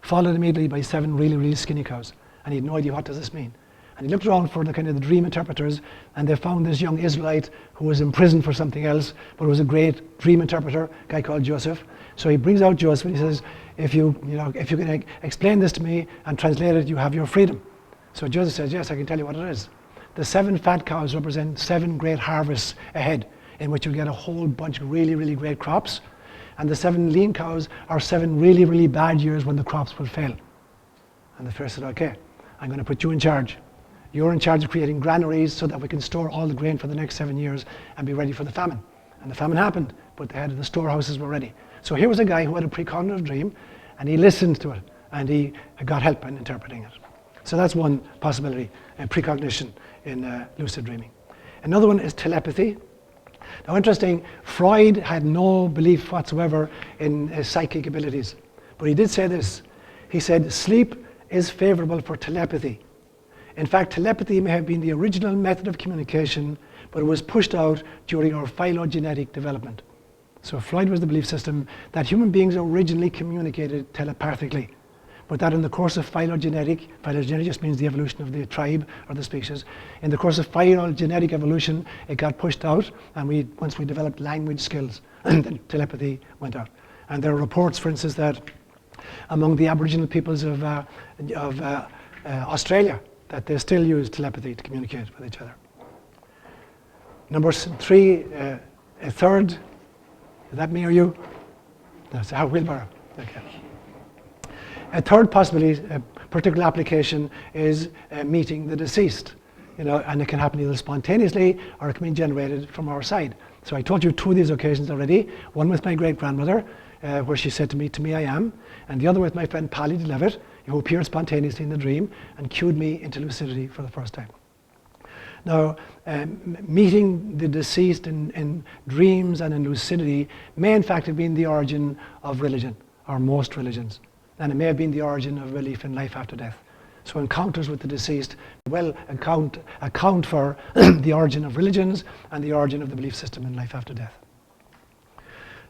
followed immediately by 7 really, really skinny cows. And he had no idea, what does this mean? And he looked around for the dream interpreters, and they found this young Israelite who was in prison for something else, but was a great dream interpreter, a guy called Joseph. So he brings out Joseph and he says, if you can explain this to me and translate it, you have your freedom. So Joseph says, yes, I can tell you what it is. The 7 fat cows represent 7 great harvests ahead, in which you'll get a whole bunch of really, really great crops. And the 7 lean cows are 7 really, really bad years when the crops will fail. And the Pharaoh said, okay, I'm going to put you in charge. You're in charge of creating granaries so that we can store all the grain for the next 7 years and be ready for the famine. And the famine happened, but the storehouses were ready. So here was a guy who had a precognitive dream, and he listened to it, and he got help in interpreting it. So that's one possibility, precognition in lucid dreaming. Another one is telepathy. Now, interesting, Freud had no belief whatsoever in his psychic abilities, but he did say this. He said, sleep is favorable for telepathy. In fact, telepathy may have been the original method of communication, but it was pushed out during our phylogenetic development. So Freud was the belief system that human beings originally communicated telepathically, but that in the course of phylogenetic just means the evolution of the tribe or the species. In the course of phylogenetic evolution, it got pushed out, and once we developed language skills, then telepathy went out. And there are reports, for instance, that among the Aboriginal peoples of Australia, that they still use telepathy to communicate with each other. Number 3, a third, is that me or you? No, it's a wheelbarrow. Okay. A third possibility, a particular application, is meeting the deceased. And it can happen either spontaneously or it can be generated from our side. So I told you 2 of these occasions already. One with my great-grandmother, where she said to me I am, and the other with my friend Palo, who appeared spontaneously in the dream and cued me into lucidity for the first time. Now, meeting the deceased in dreams and in lucidity may in fact have been the origin of religion, or most religions. And it may have been the origin of belief in life after death. So encounters with the deceased will account for the origin of religions and the origin of the belief system in life after death.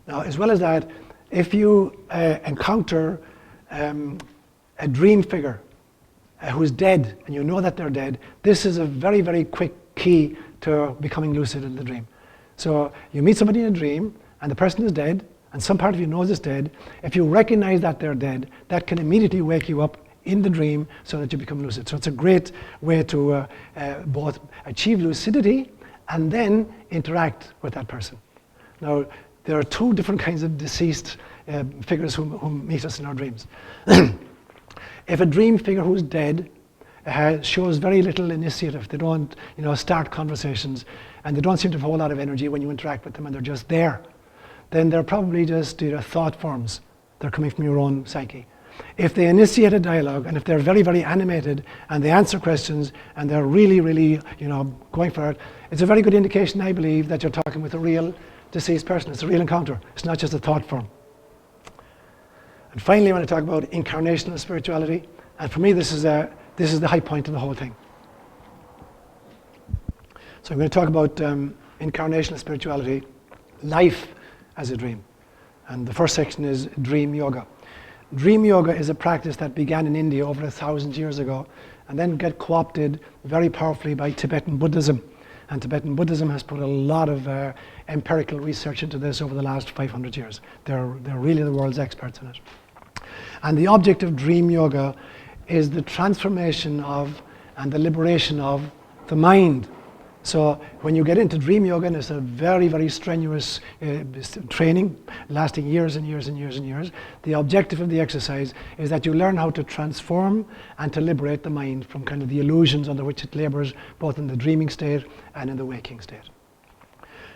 Now, as well as that, if you encounter a dream figure who's dead, and you know that they're dead, this is a very, very quick key to becoming lucid in the dream. So you meet somebody in a dream, and the person is dead, and some part of you knows it's dead. If you recognize that they're dead, that can immediately wake you up in the dream so that you become lucid. So it's a great way to both achieve lucidity and then interact with that person. Now, there are 2 different kinds of deceased figures who meet us in our dreams. If a dream figure who's dead shows very little initiative, they don't start conversations, and they don't seem to have a whole lot of energy when you interact with them, and they're just there, then they're probably just thought forms. They're coming from your own psyche. If they initiate a dialogue, and if they're very, very animated, and they answer questions, and they're really, really going for it, it's a very good indication, I believe, that you're talking with a real deceased person. It's a real encounter. It's not just a thought form. And finally, I want to talk about incarnational spirituality. And for me, this is the high point of the whole thing. So I'm going to talk about incarnational spirituality, life as a dream. And the first section is dream yoga. Dream yoga is a practice that began in India over 1,000 years ago and then got co-opted very powerfully by Tibetan Buddhism. And Tibetan Buddhism has put a lot of empirical research into this over the last 500 years. They're really the world's experts in it. And the object of dream yoga is the transformation of and the liberation of the mind. So when you get into dream yoga, and it's a very, very strenuous training lasting years and years and years and years, the objective of the exercise is that you learn how to transform and to liberate the mind from kind of the illusions under which it labors, both in the dreaming state and in the waking state.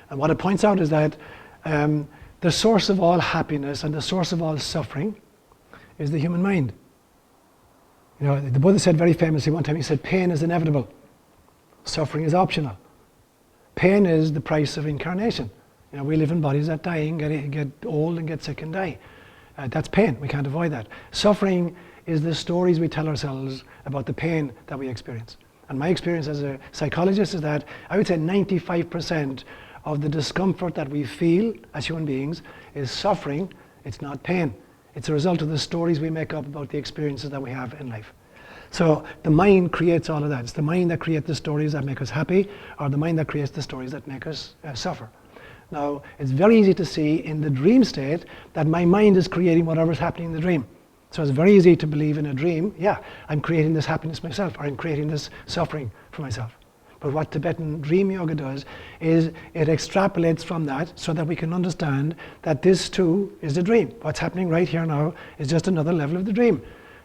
And what it points out is that the source of all happiness and the source of all suffering is the human mind. You know, the Buddha said very famously one time, he said, pain is inevitable. Suffering is optional. Pain is the price of incarnation. You know, we live in bodies that die and get old and get sick and die. That's pain. We can't avoid that. Suffering is the stories we tell ourselves about the pain that we experience. And my experience as a psychologist is that I would say 95% of the discomfort that we feel as human beings is suffering. It's not pain. It's a result of the stories we make up about the experiences that we have in life. So the mind creates all of that. It's the mind that creates the stories that make us happy, or the mind that creates the stories that make us suffer. Now, it's very easy to see in the dream state that my mind is creating whatever's happening in the dream. So it's very easy to believe in a dream, yeah, I'm creating this happiness myself, or I'm creating this suffering for myself. But what Tibetan dream yoga does is it extrapolates from that so that we can understand that this too is a dream. What's happening right here now is just another level of the dream.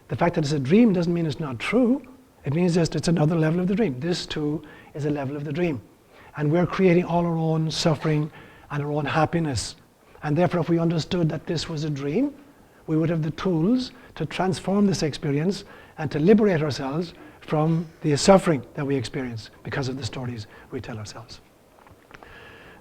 The fact that it's a dream doesn't mean it's not true. It means just it's another level of the dream. This too is a level of the dream. And we're creating all our own suffering and our own happiness. And therefore, if we understood that this was a dream, we would have the tools to transform this experience and to liberate ourselves from the suffering that we experience because of the stories we tell ourselves.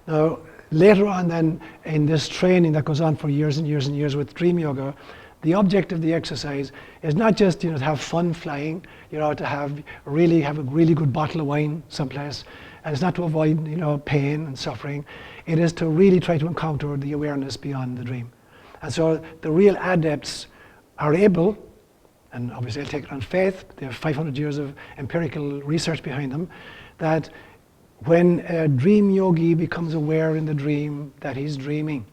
Now, later on then, in this training that goes on for years and years and years with dream yoga, the object of the exercise is not just, you know, to have fun flying, you know, to have a really good bottle of wine someplace, and it's not to avoid, you know, pain and suffering. It is to really try to encounter the awareness beyond the dream. And so the real adepts are able, and obviously I'll take it on faith, they have 500 years of empirical research behind them, that when a dream yogi becomes aware in the dream that he's dreaming,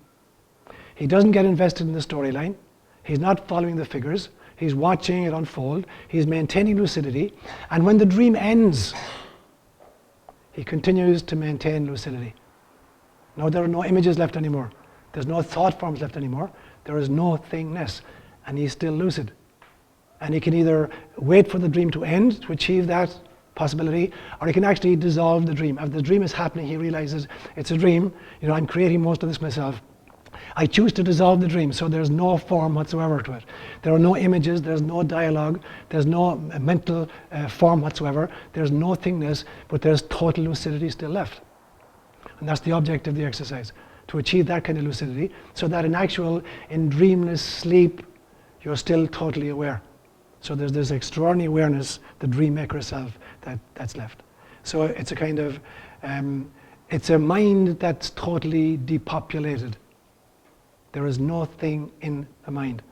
he doesn't get invested in the storyline. He's not following the figures. He's watching it unfold. He's maintaining lucidity. And when the dream ends, he continues to maintain lucidity. Now there are no images left anymore. There's no thought forms left anymore. There is no thingness. And he's still lucid. And he can either wait for the dream to end to achieve that possibility, or he can actually dissolve the dream. If the dream is happening, he realizes it's a dream. You know, I'm creating most of this myself. I choose to dissolve the dream, so there's no form whatsoever to it. There are no images, there's no dialogue, there's no mental form whatsoever, there's no thingness, but there's total lucidity still left. And that's the object of the exercise, to achieve that kind of lucidity, so that in dreamless sleep, you're still totally aware. So there's this extraordinary awareness, the dream maker self, that's left. So it's a kind of, it's a mind that's totally depopulated. There is no thing in the mind,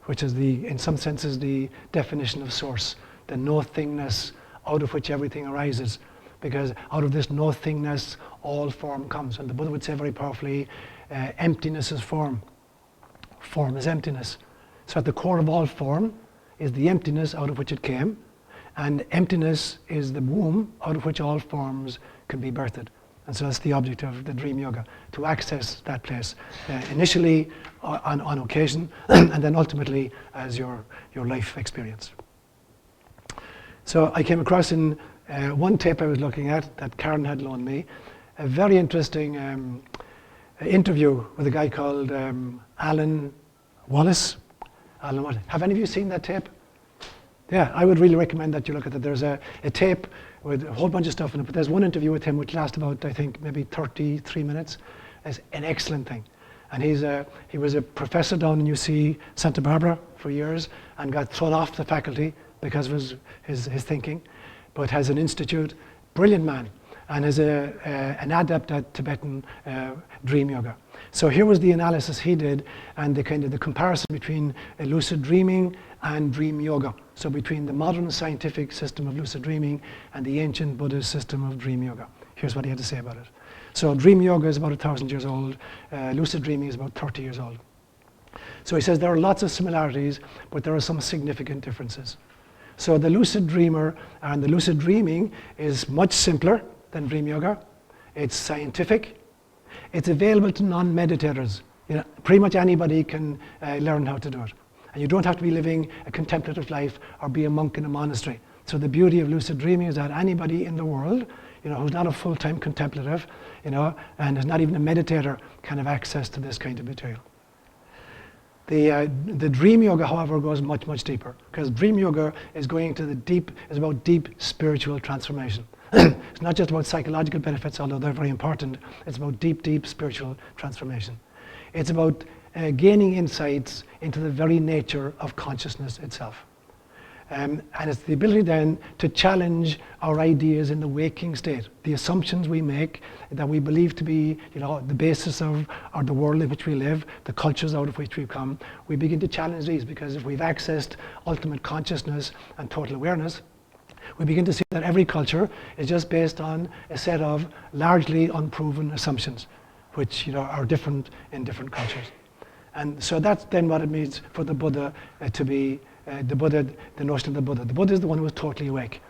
which is in some senses, the definition of source, the no-thingness out of which everything arises. Because out of this no-thingness, all form comes. And the Buddha would say very powerfully, emptiness is form. Form is emptiness. So at the core of all form is the emptiness out of which it came, and emptiness is the womb out of which all forms can be birthed. And so that's the object of the dream yoga, to access that place, initially on occasion, and then ultimately as your life experience. So I came across in one tape I was looking at that Karen had loaned me, a very interesting interview with a guy called Alan Wallace. Have any of you seen that tape? Yeah, I would really recommend that you look at it. There's a tape with a whole bunch of stuff in it, but there's one interview with him which lasts about, I think, maybe 33 minutes. It's an excellent thing. And he was a professor down in UC Santa Barbara for years and got thrown off the faculty because of his thinking, but has an institute, brilliant man, and is an adept at Tibetan dream yoga. So here was the analysis he did, and the kind of the comparison between lucid dreaming and dream yoga. So between the modern scientific system of lucid dreaming and the ancient Buddhist system of dream yoga. Here's what he had to say about it. So dream yoga is about 1,000 years old. Lucid dreaming is about 30 years old. So he says there are lots of similarities, but there are some significant differences. So the lucid dreamer and the lucid dreaming is much simpler than dream yoga. It's scientific. It's available to non-meditators. Pretty much anybody can learn how to do it. And you don't have to be living a contemplative life or be a monk in a monastery. So the beauty of lucid dreaming is that anybody in the world, who's not a full-time contemplative, and is not even a meditator, can have access to this kind of material. The dream yoga, however, goes much, much deeper, because dream yoga is going to is about deep spiritual transformation. It's not just about psychological benefits, although they're very important. It's about deep, deep spiritual transformation. It's about gaining insights into the very nature of consciousness itself. And it's the ability then to challenge our ideas in the waking state, the assumptions we make that we believe to be, the basis of or the world in which we live, the cultures out of which we've come. We begin to challenge these, because if we've accessed ultimate consciousness and total awareness, we begin to see that every culture is just based on a set of largely unproven assumptions, which are different in different cultures. And so that's then what it means for the Buddha to be the notion of the Buddha. The Buddha is the one who is totally awake.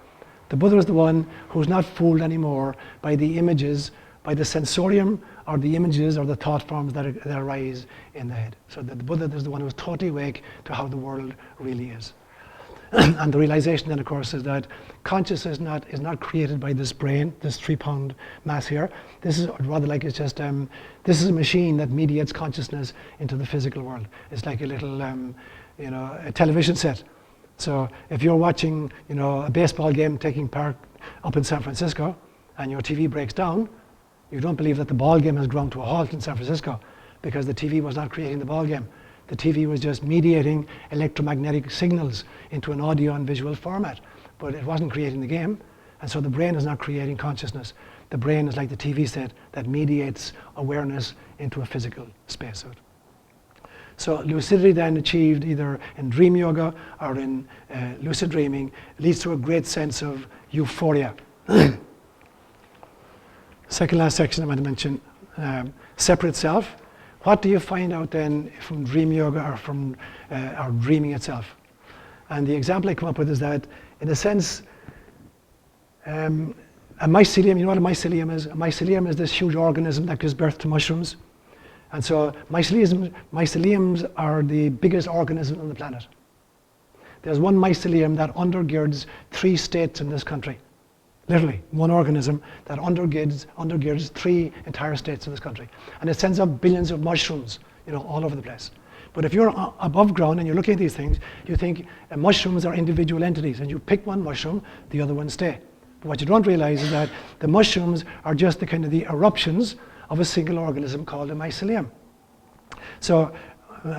The Buddha is the one who's not fooled anymore by the images, by the sensorium, or the images or the thought forms that arise in the head. So that the Buddha is the one who is totally awake to how the world really is. And the realization then, of course, is that consciousness is not created by this brain, this 3-pound mass here. This is rather like it's just, this is a machine that mediates consciousness into the physical world. It's like a little, a television set. So if you're watching, a baseball game taking part up in San Francisco, and your TV breaks down, you don't believe that the ball game has ground to a halt in San Francisco, because the TV was not creating the ball game. The TV was just mediating electromagnetic signals into an audio and visual format, but it wasn't creating the game. And so the brain is not creating consciousness. The brain is like the TV set that mediates awareness into a physical space. So lucidity then achieved either in dream yoga or in lucid dreaming leads to a great sense of euphoria. Second last section I want to mention, separate self. What do you find out then from dream yoga or from or dreaming itself? And the example I come up with is that, in a sense, a mycelium, you know what a mycelium is? A mycelium is this huge organism that gives birth to mushrooms. And so myceliums are the biggest organism on the planet. There's one mycelium that undergirds 3 states in this country. Literally, one organism that undergirds 3 entire states in this country. And it sends up billions of mushrooms, all over the place. But if you're above ground and you're looking at these things, you think mushrooms are individual entities, and you pick one mushroom, the other ones stay. But what you don't realize is that the mushrooms are just the eruptions of a single organism called a mycelium. So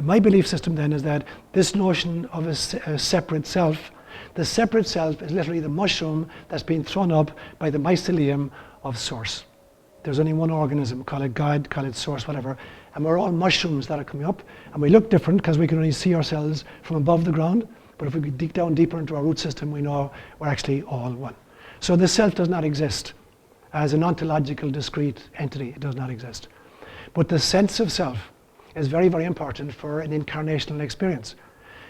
my belief system then is that this notion of a separate self, the separate self is literally the mushroom that's been thrown up by the mycelium of Source. There's only one organism, call it God, call it Source, whatever, and we're all mushrooms that are coming up, and we look different because we can only see ourselves from above the ground, but if we dig down deeper into our root system, we know we're actually all one. So the self does not exist as an ontological, discrete entity. It does not exist. But the sense of self is very, very important for an incarnational experience.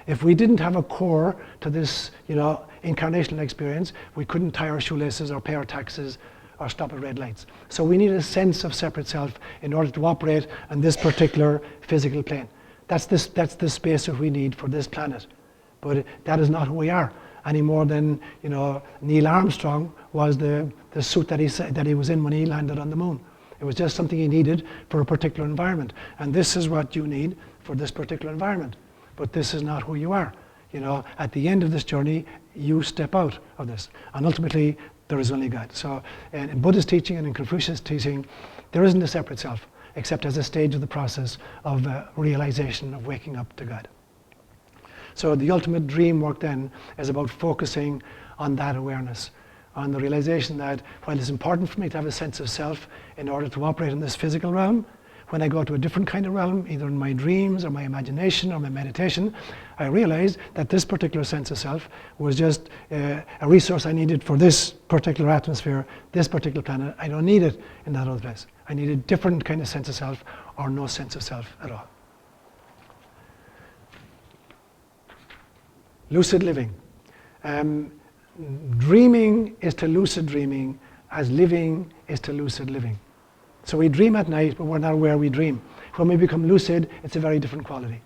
If we didn't have a core to this, incarnational experience, we couldn't tie our shoelaces or pay our taxes or stop at red lights. So we need a sense of separate self in order to operate on this particular physical plane. That's the space that we need for this planet. But that is not who we are, any more than Neil Armstrong was the suit that he was in when he landed on the moon. It was just something he needed for a particular environment. And this is what you need for this particular environment. But this is not who you are. At the end of this journey, you step out of this. And ultimately, there is only God. So in Buddhist teaching and in Confucius teaching, there isn't a separate self, except as a stage of the process of realization of waking up to God. So the ultimate dream work then is about focusing on that awareness, on the realization that while it's important for me to have a sense of self in order to operate in this physical realm, when I go to a different kind of realm, either in my dreams or my imagination or my meditation, I realize that this particular sense of self was just a resource I needed for this particular atmosphere, this particular planet. I don't need it in that other place. I need a different kind of sense of self or no sense of self at all. Lucid living. Dreaming is to lucid dreaming as living is to lucid living. So we dream at night, but we're not aware we dream. When we become lucid, it's a very different quality.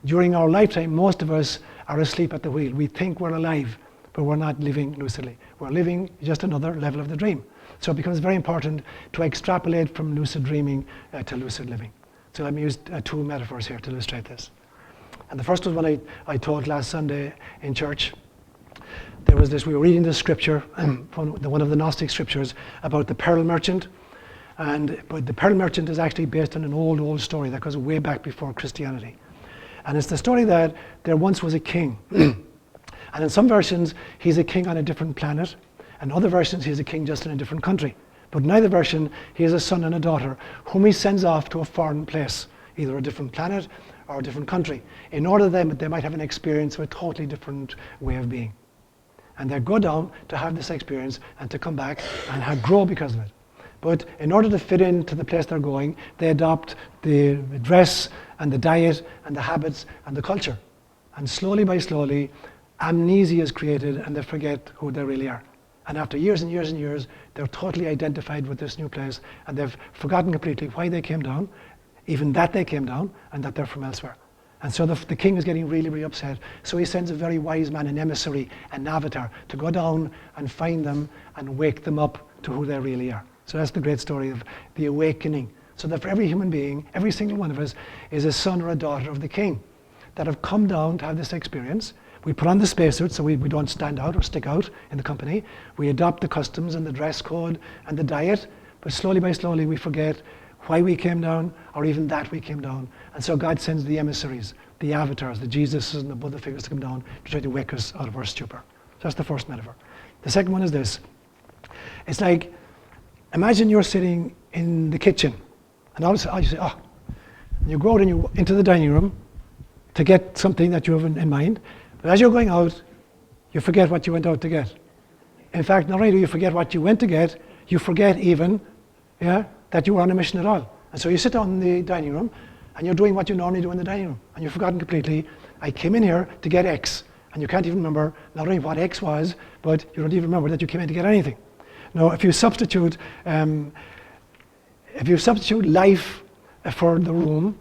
During our lifetime, most of us are asleep at the wheel. We think we're alive, but we're not living lucidly. We're living just another level of the dream. So it becomes very important to extrapolate from lucid dreaming to lucid living. So let me use two metaphors here to illustrate this. And the first was when I taught last Sunday in church. There was this, we were reading this scripture, one of the Gnostic scriptures, about the pearl merchant. But the pearl merchant is actually based on an old story that goes way back before Christianity. And it's the story that there once was a king. And in some versions, he's a king on a different planet. In other versions, he's a king just in a different country. But in either version, he has a son and a daughter whom he sends off to a foreign place, either a different planet or a different country, in order that they might have an experience of a totally different way of being. And they go down to have this experience and to come back and grow because of it. But in order to fit into the place they're going, they adopt the dress and the diet and the habits and the culture. And slowly by slowly, amnesia is created and they forget who they really are. And after years and years and years, they're totally identified with this new place and they've forgotten completely why they came down, even that they came down, and that they're from elsewhere. And so the king is getting really, really upset. So he sends a very wise man, an emissary, an avatar, to go down and find them and wake them up to who they really are. So that's the great story of the awakening. So that for every human being, every single one of us is a son or a daughter of the king that have come down to have this experience. We put on the spacesuit so we don't stand out or stick out in the company. We adopt the customs and the dress code and the diet, but slowly by slowly we forget why we came down or even that we came down. And so God sends the emissaries, the avatars, the Jesuses and the Buddha figures to come down to try to wake us out of our stupor. So that's the first metaphor. The second one is this. It's like, imagine you're sitting in the kitchen and all of a sudden you say, oh, and you go out and you into the dining room to get something that you have in mind. But as you're going out, you forget what you went out to get. In fact, not only do you forget what you went to get, you forget even that you were on a mission at all. And so you sit down in the dining room and you're doing what you normally do in the dining room. And you've forgotten completely, I came in here to get X. And you can't even remember not only what X was, but you don't even remember that you came in to get anything. Now, if you substitute life for the room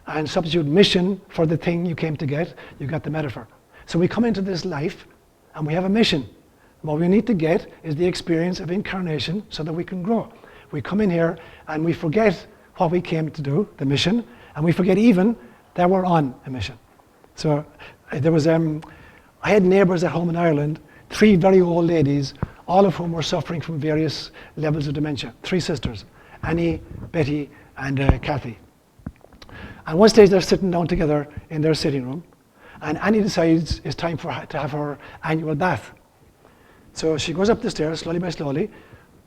and substitute mission for the thing you came to get, you got the metaphor. So we come into this life and we have a mission. What we need to get is the experience of incarnation so that we can grow. We come in here and we forget what we came to do, the mission, and we forget even that we're on a mission. So there was, I had neighbours at home in Ireland, 3 very old ladies, all of whom were suffering from various levels of dementia. 3 sisters, Annie, Betty, and Kathy. And one stage they're sitting down together in their sitting room, and Annie decides it's time for her to have her annual bath. So she goes up the stairs, slowly by slowly,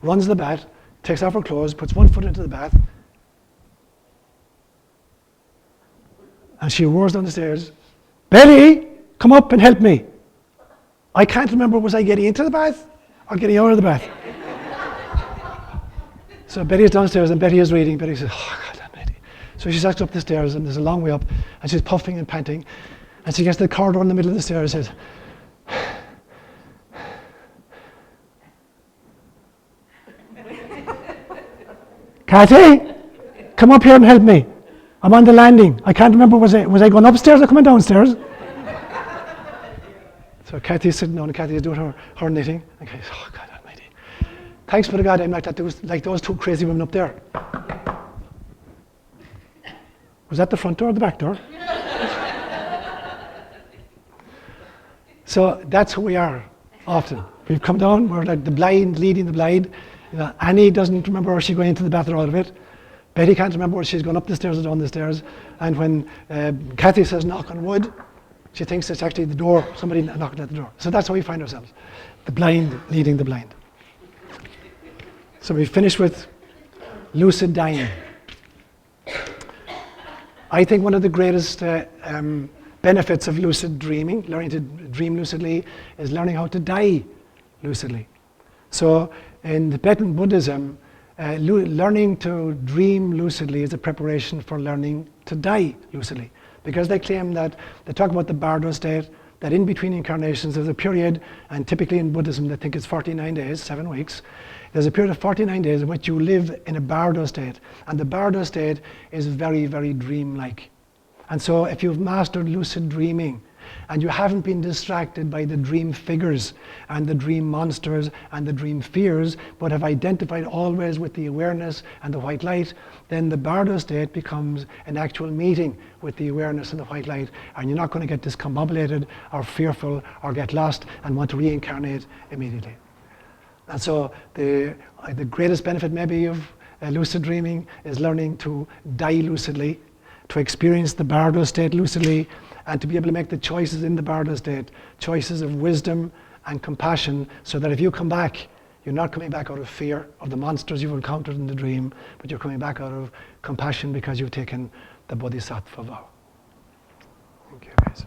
runs the bath, takes off her clothes, puts one foot into the bath, and she roars down the stairs, Betty, come up and help me. I can't remember, was I getting into the bath or getting out of the bath? So Betty's downstairs and Betty is reading. Betty says, oh, God, damn Betty. So she walks up the stairs and there's a long way up and she's puffing and panting. And she gets to the corridor in the middle of the stairs and says, Kathy, come up here and help me. I'm on the landing. I can't remember, was I going upstairs or coming downstairs? So Kathy's sitting down and Kathy is doing her knitting. And Kathy's, oh God almighty. Thanks for the God I'm like those 2 crazy women up there. Was that the front door or the back door? So that's who we are often. We've come down, we're like the blind leading the blind. Annie doesn't remember where she's going into the bath or all of it. Betty can't remember where she's going up the stairs or down the stairs. And when Kathy says knock on wood, she thinks it's actually the door, somebody knocking at the door. So that's how we find ourselves, the blind leading the blind. So we finish with lucid dying. I think one of the greatest benefits of lucid dreaming, learning to dream lucidly, is learning how to die lucidly. So in Tibetan Buddhism, learning to dream lucidly is a preparation for learning to die lucidly. Because they claim that, they talk about the bardo state, that in between incarnations there's a period, and typically in Buddhism they think it's 49 days, 7 weeks. There's a period of 49 days in which you live in a bardo state. And the bardo state is very, very dreamlike. And so if you've mastered lucid dreaming, and you haven't been distracted by the dream figures and the dream monsters and the dream fears, but have identified always with the awareness and the white light, then the bardo state becomes an actual meeting with the awareness and the white light, and you're not going to get discombobulated or fearful or get lost and want to reincarnate immediately. And so the greatest benefit maybe of lucid dreaming is learning to die lucidly, to experience the bardo state lucidly, and to be able to make the choices in the bardo state, choices of wisdom and compassion, so that if you come back, you're not coming back out of fear of the monsters you've encountered in the dream, but you're coming back out of compassion because you've taken the bodhisattva vow. Thank you, guys.